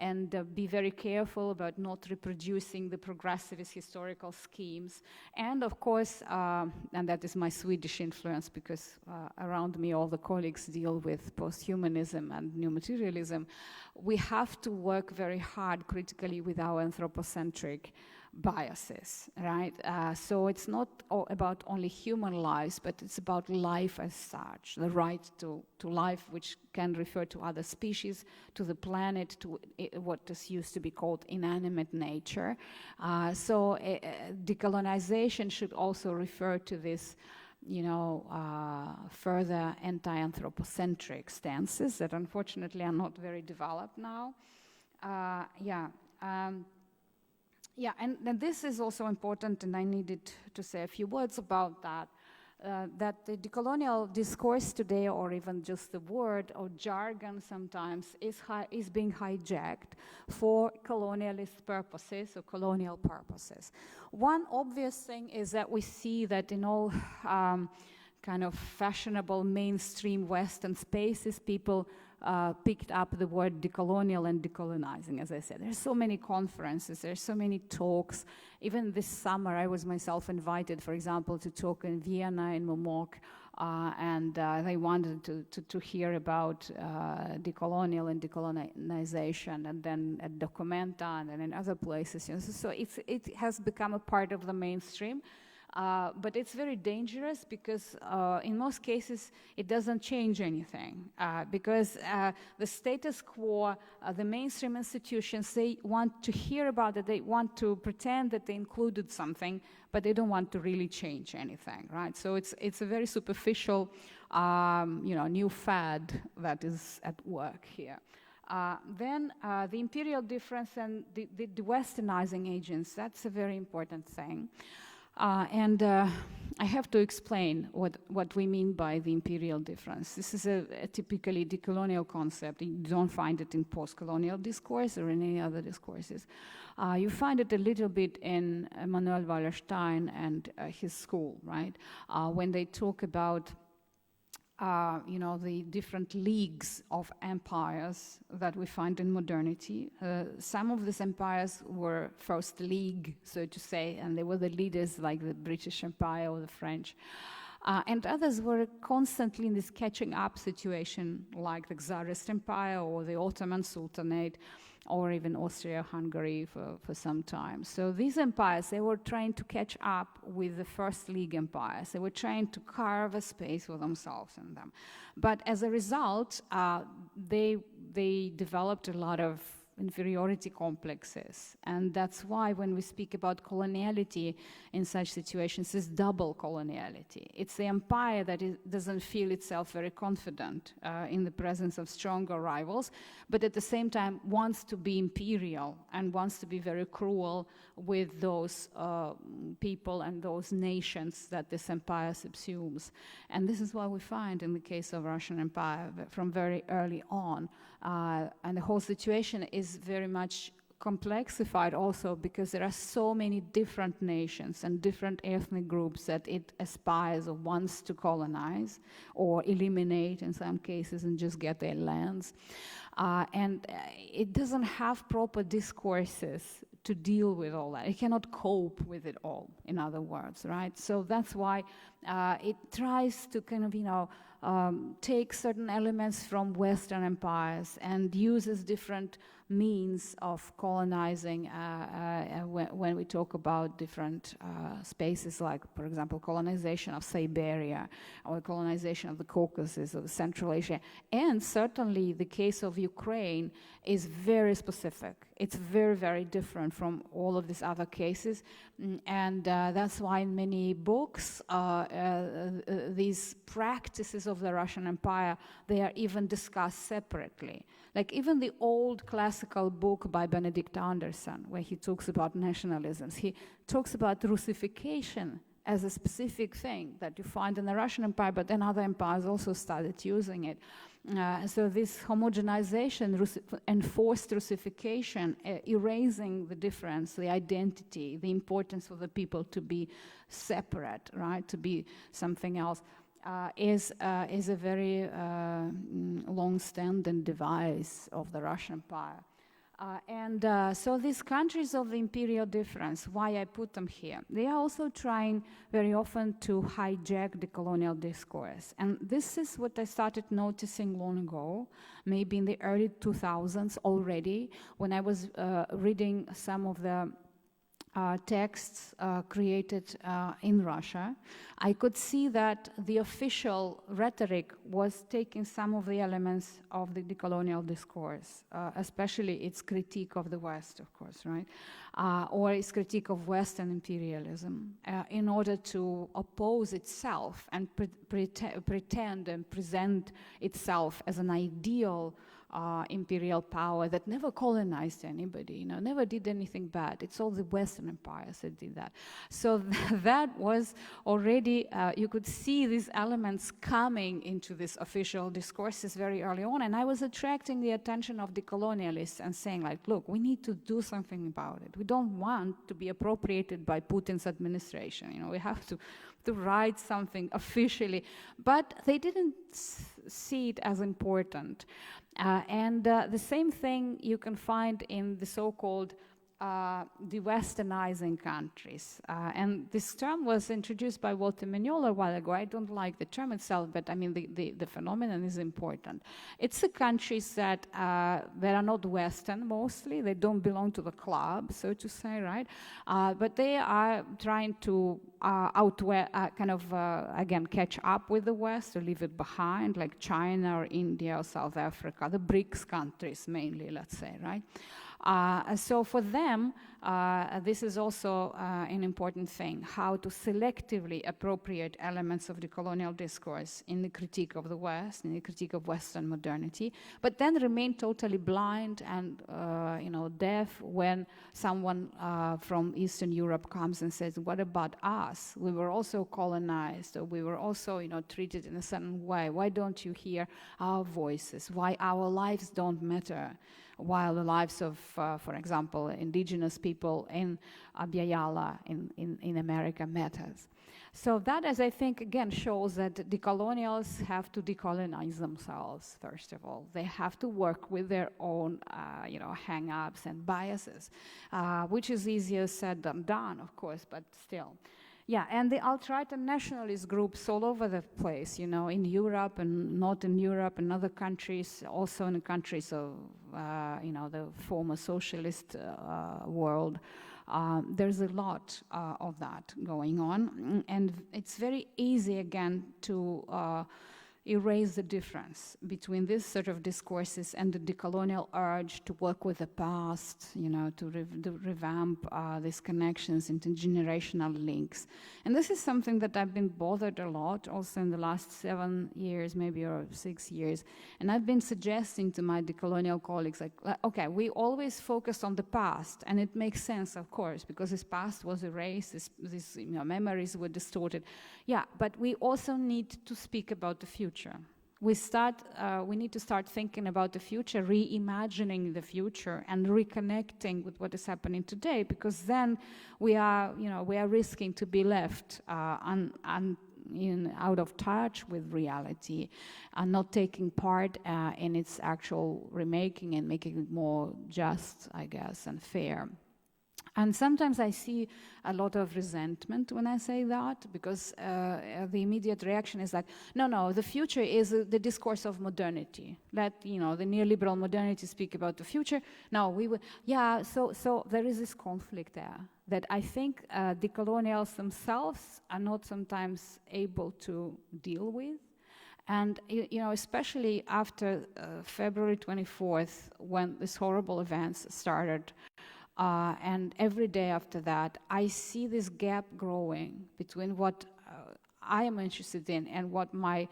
and be very careful about not reproducing the progressivist historical schemes. And of course, and that is my Swedish influence, because around me all the colleagues deal with post-humanism and new materialism, we have to work very hard critically with our anthropocentric biases, right? So it's not about only human lives, but it's about life as such, the right to life, which can refer to other species, to the planet, to what is used to be called inanimate nature. So decolonization should also refer to this, you know, further anti-anthropocentric stances that unfortunately are not very developed now. Yeah, and this is also important, and I needed to say a few words about that, that the decolonial discourse today, or even just the word or jargon sometimes, is being hijacked for colonialist purposes or colonial purposes. One obvious thing is that we see that in all kind of fashionable mainstream Western spaces, people picked up the word decolonial and decolonizing, as I said. There's so many conferences, there's so many talks. Even this summer, I was myself invited, for example, to talk in Vienna, in Momok, and they wanted to hear about decolonial and decolonization, and then at Documenta and then in other places. You know, so it has become a part of the mainstream. But it's very dangerous because in most cases it doesn't change anything because the status quo, the mainstream institutions, they want to hear about it, they want to pretend that they included something, but they don't want to really change anything, right? So it's a very superficial, you know, new fad that is at work here. Then the imperial difference and the Westernizing agents, that's a very important thing. And I have to explain what we mean by the imperial difference. This is a typically decolonial concept. You don't find it in postcolonial discourse or in any other discourses. You find it a little bit in Manuel Wallerstein and his school, right? When they talk about you know, the different leagues of empires that we find in modernity. Some of these empires were first league, so to say, and they were the leaders like the British Empire or the French. And others were constantly in this catching up situation, like the Tsarist Empire or the Ottoman Sultanate, or even Austria-Hungary for some time. So these empires, they were trying to catch up with the First League empires. They were trying to carve a space for themselves in them. But as a result, they developed a lot of inferiority complexes. And that's why when we speak about coloniality in such situations, it's double coloniality. It's the empire that doesn't feel itself very confident in the presence of stronger rivals, but at the same time wants to be imperial and wants to be very cruel with those people and those nations that this empire subsumes. And this is what we find in the case of Russian Empire from very early on. And the whole situation is very much complexified also because there are so many different nations and different ethnic groups that it aspires or wants to colonize or eliminate in some cases and just get their lands. And it doesn't have proper discourses to deal with all that. It cannot cope with it all, in other words, right? So that's why it tries to kind of, you know, takes certain elements from Western empires and uses different means of colonizing when we talk about different spaces, like, for example, colonization of Siberia or colonization of the Caucasus or Central Asia. And certainly the case of Ukraine is very specific. It's very, very different from all of these other cases. And that's why in many books, these practices of the Russian Empire, they are even discussed separately. Like even the old classical book by Benedict Anderson, where he talks about nationalisms, he talks about Russification as a specific thing that you find in the Russian Empire, but then other empires also started using it. So this homogenization, enforced Russification, erasing the difference, the identity, the importance of the people to be separate, right, to be something else, is a very long-standing device of the Russian Empire. So these countries of the imperial difference, why I put them here, they are also trying very often to hijack the colonial discourse. And this is what I started noticing long ago, maybe in the early 2000s already, when I was reading some of the texts created in Russia. I could see that the official rhetoric was taking some of the elements of the decolonial discourse, especially its critique of the West, of course, right? Or its critique of Western imperialism in order to oppose itself and pretend and present itself as an ideal imperial power that never colonized anybody, never did anything bad. It's all the Western empires that did that. So that was already, you could see these elements coming into this official discourses very early on, and I was attracting the attention of decolonialists and saying, like, look, we need to do something about it. We don't want to be appropriated by Putin's administration. We have to write something officially, but they didn't see it as important. The same thing you can find in the so-called the Westernizing countries. And this term was introduced by Walter Mignolo a while ago. I don't like the term itself, but I mean the phenomenon is important. It's the countries that are not Western mostly. They don't belong to the club, so to say, right? But they are trying to again, catch up with the West or leave it behind, like China or India or South Africa, the BRICS countries mainly, let's say, right? So for them, this is also an important thing, how to selectively appropriate elements of the colonial discourse in the critique of the West, in the critique of Western modernity, but then remain totally blind and deaf when someone from Eastern Europe comes and says, what about us? We were also colonized, or we were also treated in a certain way. Why don't you hear our voices? Why our lives don't matter? While the lives of, for example, indigenous people in Biennale in America matters. So that, as I think, again, shows that decolonials have to decolonize themselves, first of all. They have to work with their own, hang-ups and biases, which is easier said than done, of course, but still. Yeah, and the alt-right and nationalist groups all over the place, in Europe and not in Europe and other countries, also in the countries of, the former socialist world. There's a lot of that going on, and it's very easy, again, to erase the difference between this sort of discourses and the decolonial urge to work with the past, to revamp these connections into generational links. And this is something that I've been bothered a lot also in the last 7 years, maybe, or 6 years. And I've been suggesting to my decolonial colleagues, like, okay, we always focus on the past, and it makes sense, of course, because this past was erased, these memories were distorted. Yeah, but we also need to speak about the future. We need to start thinking about the future, reimagining the future, and reconnecting with what is happening today, because then we are risking to be left out of touch with reality, and not taking part in its actual remaking and making it more just, I guess, and fair. And sometimes I see a lot of resentment when I say that, because the immediate reaction is like, no, the future is the discourse of modernity. Let, the neoliberal modernity speak about the future. No, we will, yeah, so there is this conflict there that I think decolonials themselves are not sometimes able to deal with. And, especially after February 24th, when these horrible events started, and every day after that, I see this gap growing between what I am interested in and what my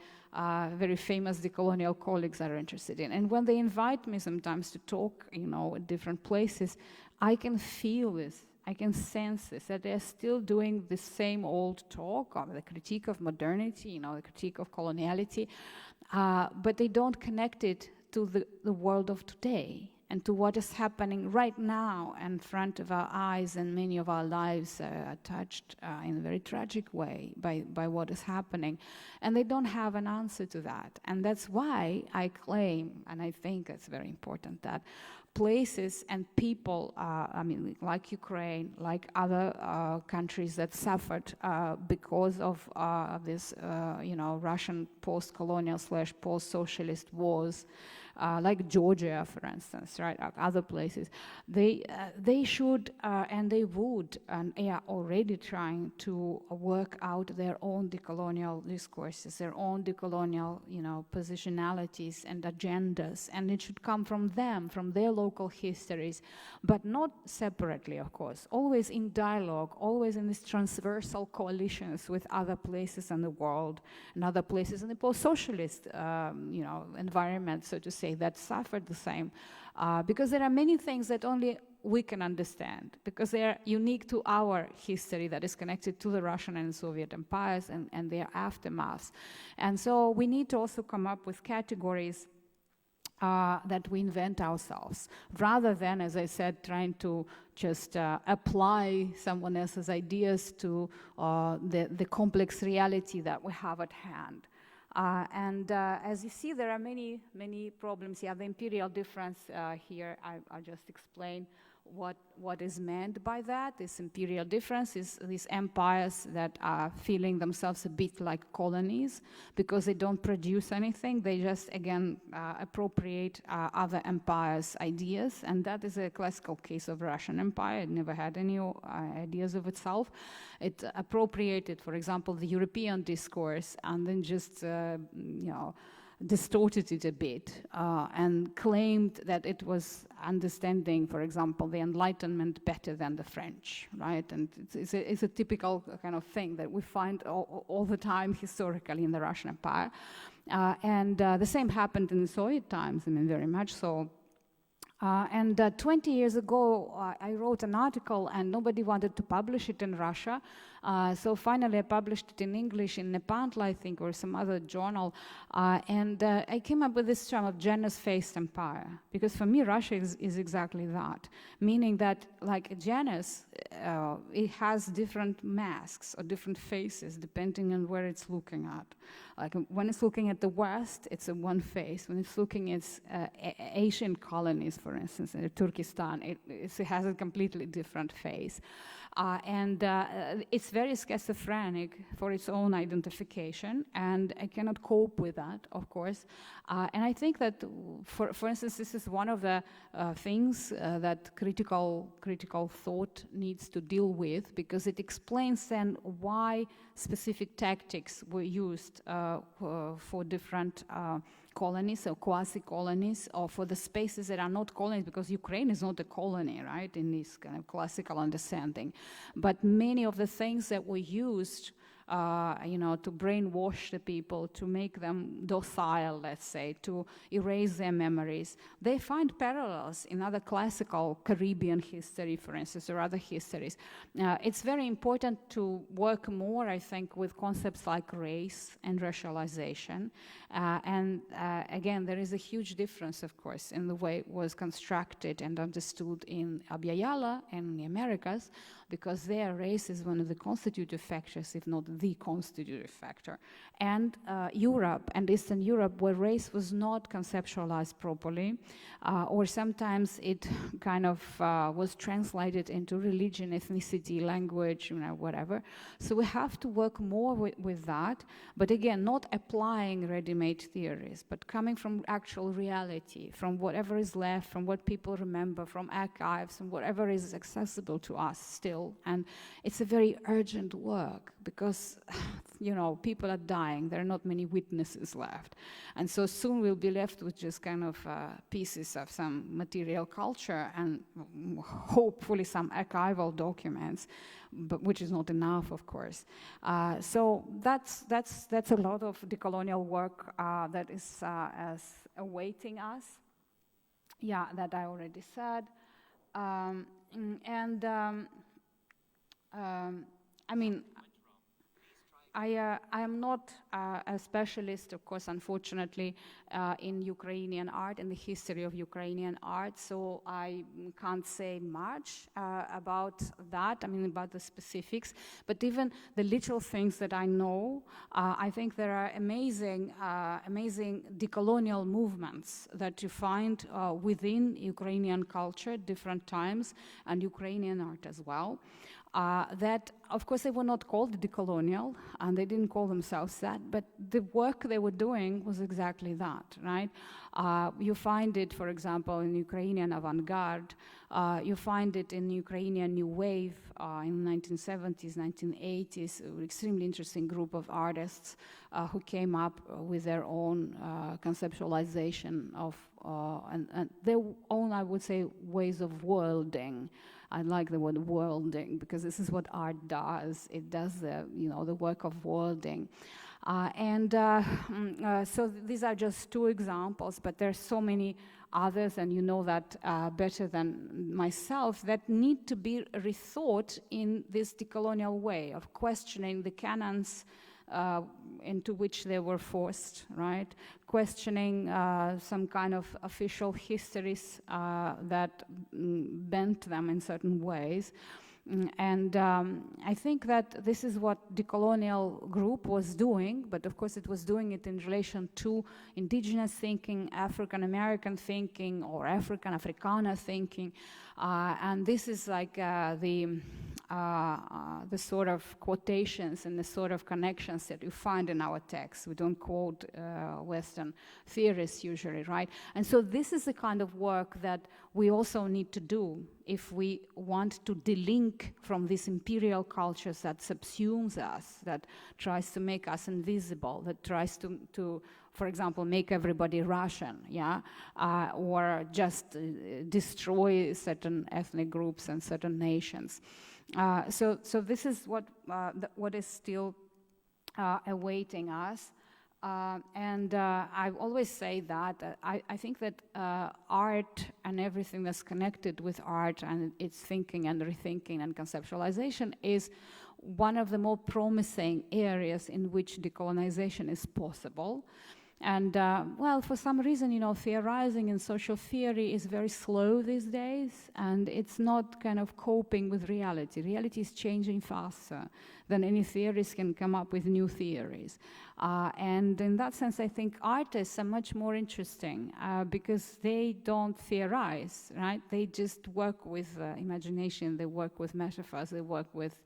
very famous decolonial colleagues are interested in. And when they invite me sometimes to talk, at different places, I can feel this. I can sense this, that they're still doing the same old talk of the critique of modernity, the critique of coloniality, but they don't connect it to the world of today and to what is happening right now in front of our eyes, and many of our lives are touched in a very tragic way by what is happening. And they don't have an answer to that. And that's why I claim, and I think it's very important, that places and people, like Ukraine, like other countries that suffered because of this, Russian post-colonial / post-socialist wars, like Georgia, for instance, right, other places, they should and they would, and they are already trying to work out their own decolonial discourses, their own decolonial, positionalities and agendas, and it should come from them, from their local histories, but not separately, of course, always in dialogue, always in these transversal coalitions with other places in the world and other places in the post-socialist, environment, so to say, that suffered the same, because there are many things that only we can understand, because they are unique to our history that is connected to the Russian and Soviet empires and their aftermaths. And so we need to also come up with categories that we invent ourselves, rather than, as I said, trying to just apply someone else's ideas to the complex reality that we have at hand. As you see, there are many, many problems. You have the imperial difference here. I'll just explain what is meant by that. This imperial difference is these empires that are feeling themselves a bit like colonies because they don't produce anything. They just, again, appropriate other empires' ideas. And that is a classical case of Russian Empire. It never had any ideas of itself. It appropriated, for example, the European discourse and then just, distorted it a bit and claimed that it was understanding, for example, the Enlightenment better than the French, right? And it's a typical kind of thing that we find all the time historically in the Russian Empire. The same happened in the Soviet times, very much so. 20 years ago, I wrote an article and nobody wanted to publish it in Russia. So finally I published it in English in Nepantla, I think, or some other journal. I came up with this term of Janus-faced empire. Because for me, Russia is exactly that. Meaning that, like Janus, it has different masks or different faces depending on where it's looking at. Like when it's looking at the West, it's a one face. When it's looking at Asian colonies, for instance, in Turkestan, it has a completely different face. It's very schizophrenic for its own identification, and I cannot cope with that, of course. And I think that, for instance, this is one of the things that critical thought needs to deal with, because it explains then why specific tactics were used for different colonies or quasi-colonies, or for the spaces that are not colonies, because Ukraine is not a colony, right, in this kind of classical understanding. But many of the things that were used to brainwash the people, to make them docile, let's say, to erase their memories. They find parallels in other classical Caribbean history, for instance, or other histories. It's very important to work more, I think, with concepts like race and racialization. Again, there is a huge difference, of course, in the way it was constructed and understood in Abya Yala and the Americas, because their race is one of the constitutive factors, if not the constitutive factor. And Europe and Eastern Europe, where race was not conceptualized properly, or sometimes it kind of was translated into religion, ethnicity, language, whatever. So we have to work more with that, but again, not applying ready-made theories, but coming from actual reality, from whatever is left, from what people remember, from archives, and whatever is accessible to us still. And it's a very urgent work because, people are dying. There are not many witnesses left. And so soon we'll be left with just kind of pieces of some material culture and hopefully some archival documents, but which is not enough, of course. So that's a lot of decolonial work that is as awaiting us. Yeah, that I already said. I am not a specialist, of course, unfortunately, in Ukrainian art and the history of Ukrainian art, so I can't say much about that, about the specifics, but even the little things that I know, I think there are amazing decolonial movements that you find within Ukrainian culture, different times, and Ukrainian art as well. That, of course, they were not called decolonial, and they didn't call themselves that, but the work they were doing was exactly that, right? You find it, for example, in Ukrainian avant-garde, you find it in Ukrainian New Wave in the 1970s, 1980s, an extremely interesting group of artists who came up with their own conceptualization of, and their own, I would say, ways of worlding. I like the word worlding because this is what art does. It does the work of worlding. So these are just two examples, but there's so many others, and you know that better than myself, that need to be rethought in this decolonial way of questioning the canons into which they were forced, right? Questioning some kind of official histories that bent them in certain ways. And I think that this is what Decolonial group was doing, but of course it was doing it in relation to indigenous thinking, African American thinking, or Africana thinking. And this is like the sort of quotations and the sort of connections that you find in our texts. We don't quote Western theorists usually, right? And so this is the kind of work that we also need to do if we want to delink from these imperial cultures that subsumes us, that tries to make us invisible, that tries to for example, make everybody Russian, yeah, or just destroy certain ethnic groups and certain nations. So this is what is still awaiting us. And I always say that I think that art and everything that's connected with art and its thinking and rethinking and conceptualization is one of the more promising areas in which decolonization is possible. And well, for some reason, theorizing in social theory is very slow these days, and it's not kind of coping with reality. Reality is changing faster than any theorists can come up with new theories. And in that sense, I think artists are much more interesting because they don't theorize, right? They just work with imagination, they work with metaphors, they work with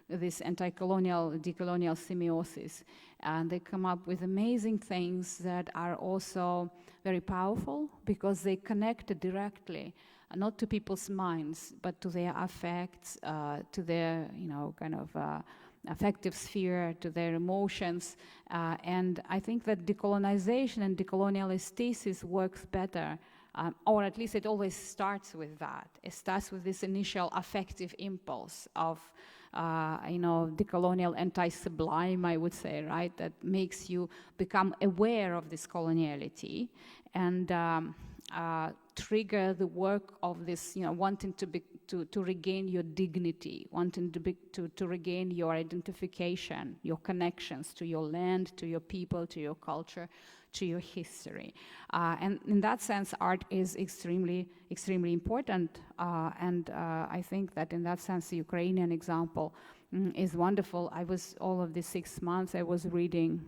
this anti-colonial, decolonial semiosis. And they come up with amazing things that are also very powerful because they connect directly, not to people's minds, but to their affects, to their, kind of affective sphere, to their emotions. And I think that decolonization and decolonial aesthesis works better, or at least it always starts with that. It starts with this initial affective impulse of decolonial anti-sublime, I would say, right? That makes you become aware of this coloniality and trigger the work of this, wanting to regain your dignity, wanting to regain your identification, your connections to your land, to your people, to your culture, to your history. And in that sense, art is extremely, extremely important. And I think that in that sense, the Ukrainian example is wonderful. I was, all of these 6 months, I was reading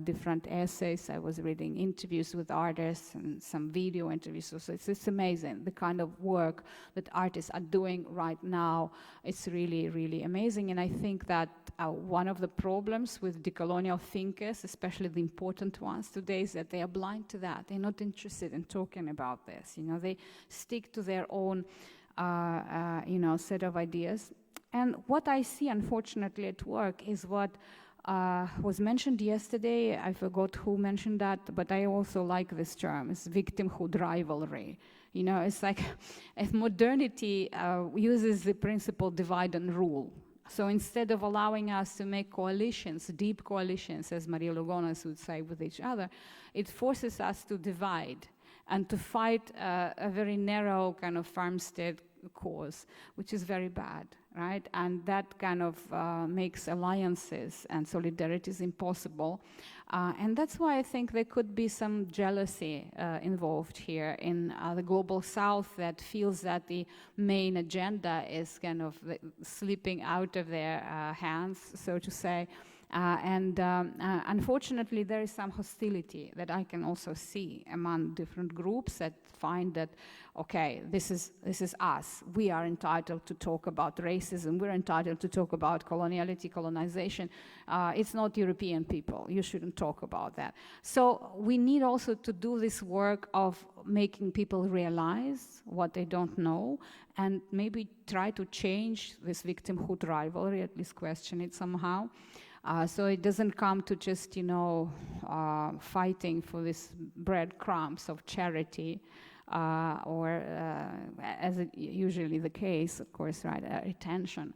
different essays, I was reading interviews with artists and some video interviews, so it's amazing, the kind of work that artists are doing right now. It's really, really amazing, and I think that one of the problems with decolonial thinkers, especially the important ones today, is that they are blind to that. They're not interested in talking about this, you know, they stick to their own you know, set of ideas. And what I see, unfortunately, at work is what was mentioned yesterday. I forgot who mentioned that, but I also like this term. It's victimhood rivalry. You know, it's like if modernity uses the principle divide and rule. So instead of allowing us to make coalitions, deep coalitions, as Maria Lugones would say, with each other, it forces us to divide and to fight a very narrow kind of farmstead cause, which is very bad, right? And that kind of makes alliances and solidarities impossible. And that's why I think there could be some jealousy involved here in the global south that feels that the main agenda is kind of slipping out of their hands, so to say. Unfortunately, there is some hostility that I can also see among different groups that find that, okay, this is us. We are entitled to talk about racism. We're entitled to talk about coloniality, colonization. It's not European people. You shouldn't talk about that. So we need also to do this work of making people realize what they don't know and maybe try to change this victimhood rivalry, at least question it somehow. So it doesn't come to just, you know, fighting for this breadcrumbs of charity, or as it usually the case, of course, right, retention.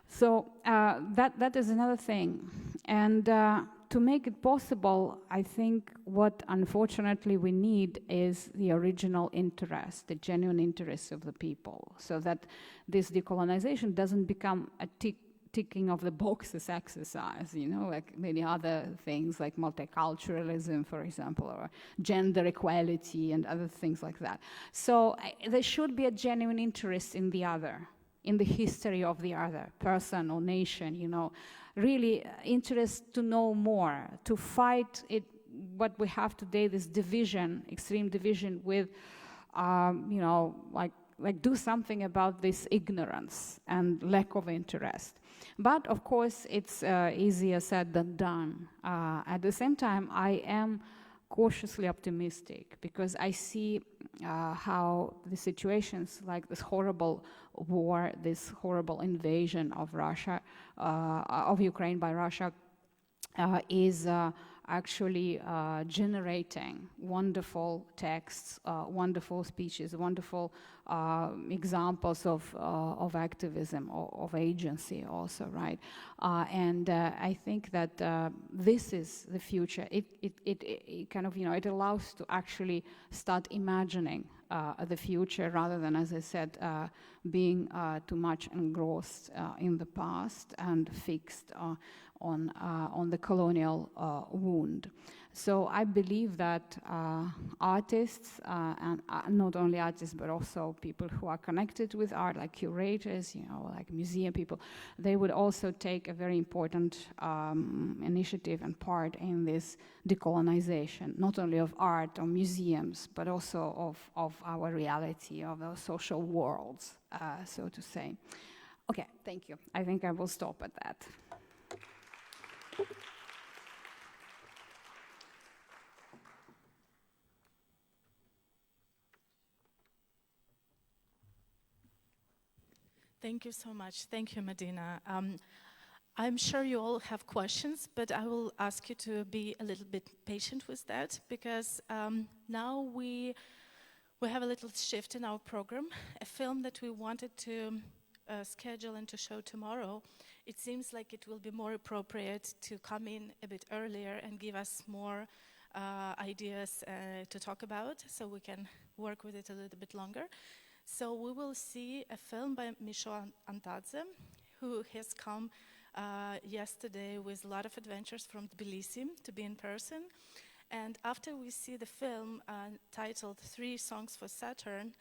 So that is another thing. And to make it possible, I think what unfortunately we need is the original interest, the genuine interest of the people, so that this decolonization doesn't become a ticking of the boxes exercise, you know, like many other things like multiculturalism, for example, or gender equality and other things like that. So there should be a genuine interest in the other, in the history of the other person or nation, you know, really interest to know more, to fight it, what we have today, this division, extreme division with, you know, like do something about this ignorance and lack of interest. But of course, it's easier said than done. At the same time, I am cautiously optimistic because I see how the situations like this horrible war, this horrible invasion of Russia, of Ukraine by Russia, is actually generating wonderful texts, wonderful speeches, wonderful examples of activism, of agency also, right? And I think that this is the future. It kind of, you know, it allows to actually start imagining the future rather than, as I said, being too much engrossed in the past and fixed on the colonial wound. So I believe that artists, and not only artists, but also people who are connected with art, like curators, you know, like museum people, they would also take a very important initiative and part in this decolonization, not only of art or museums, but also of our reality, of our social worlds, so to say. Okay, thank you. I think I will stop at that. Thank you so much. Thank you, Madina. I'm sure you all have questions, but I will ask you to be a little bit patient with that because now we have a little shift in our program. A film that we wanted to schedule and to show tomorrow, it seems like it will be more appropriate to come in a bit earlier and give us more ideas to talk about so we can work with it a little bit longer. So we will see a film by Michaud Antadze, who has come yesterday with a lot of adventures from Tbilisi to be in person. And after we see the film titled 3 Songs for Saturn,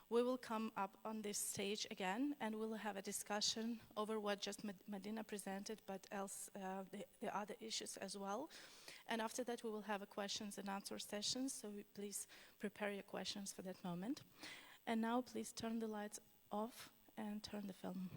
We will come up on this stage again and we'll have a discussion over what just Madina presented, but else the other issues as well. And after that we will have a questions and answer session, so please prepare your questions for that moment. And now please turn the lights off and turn the film.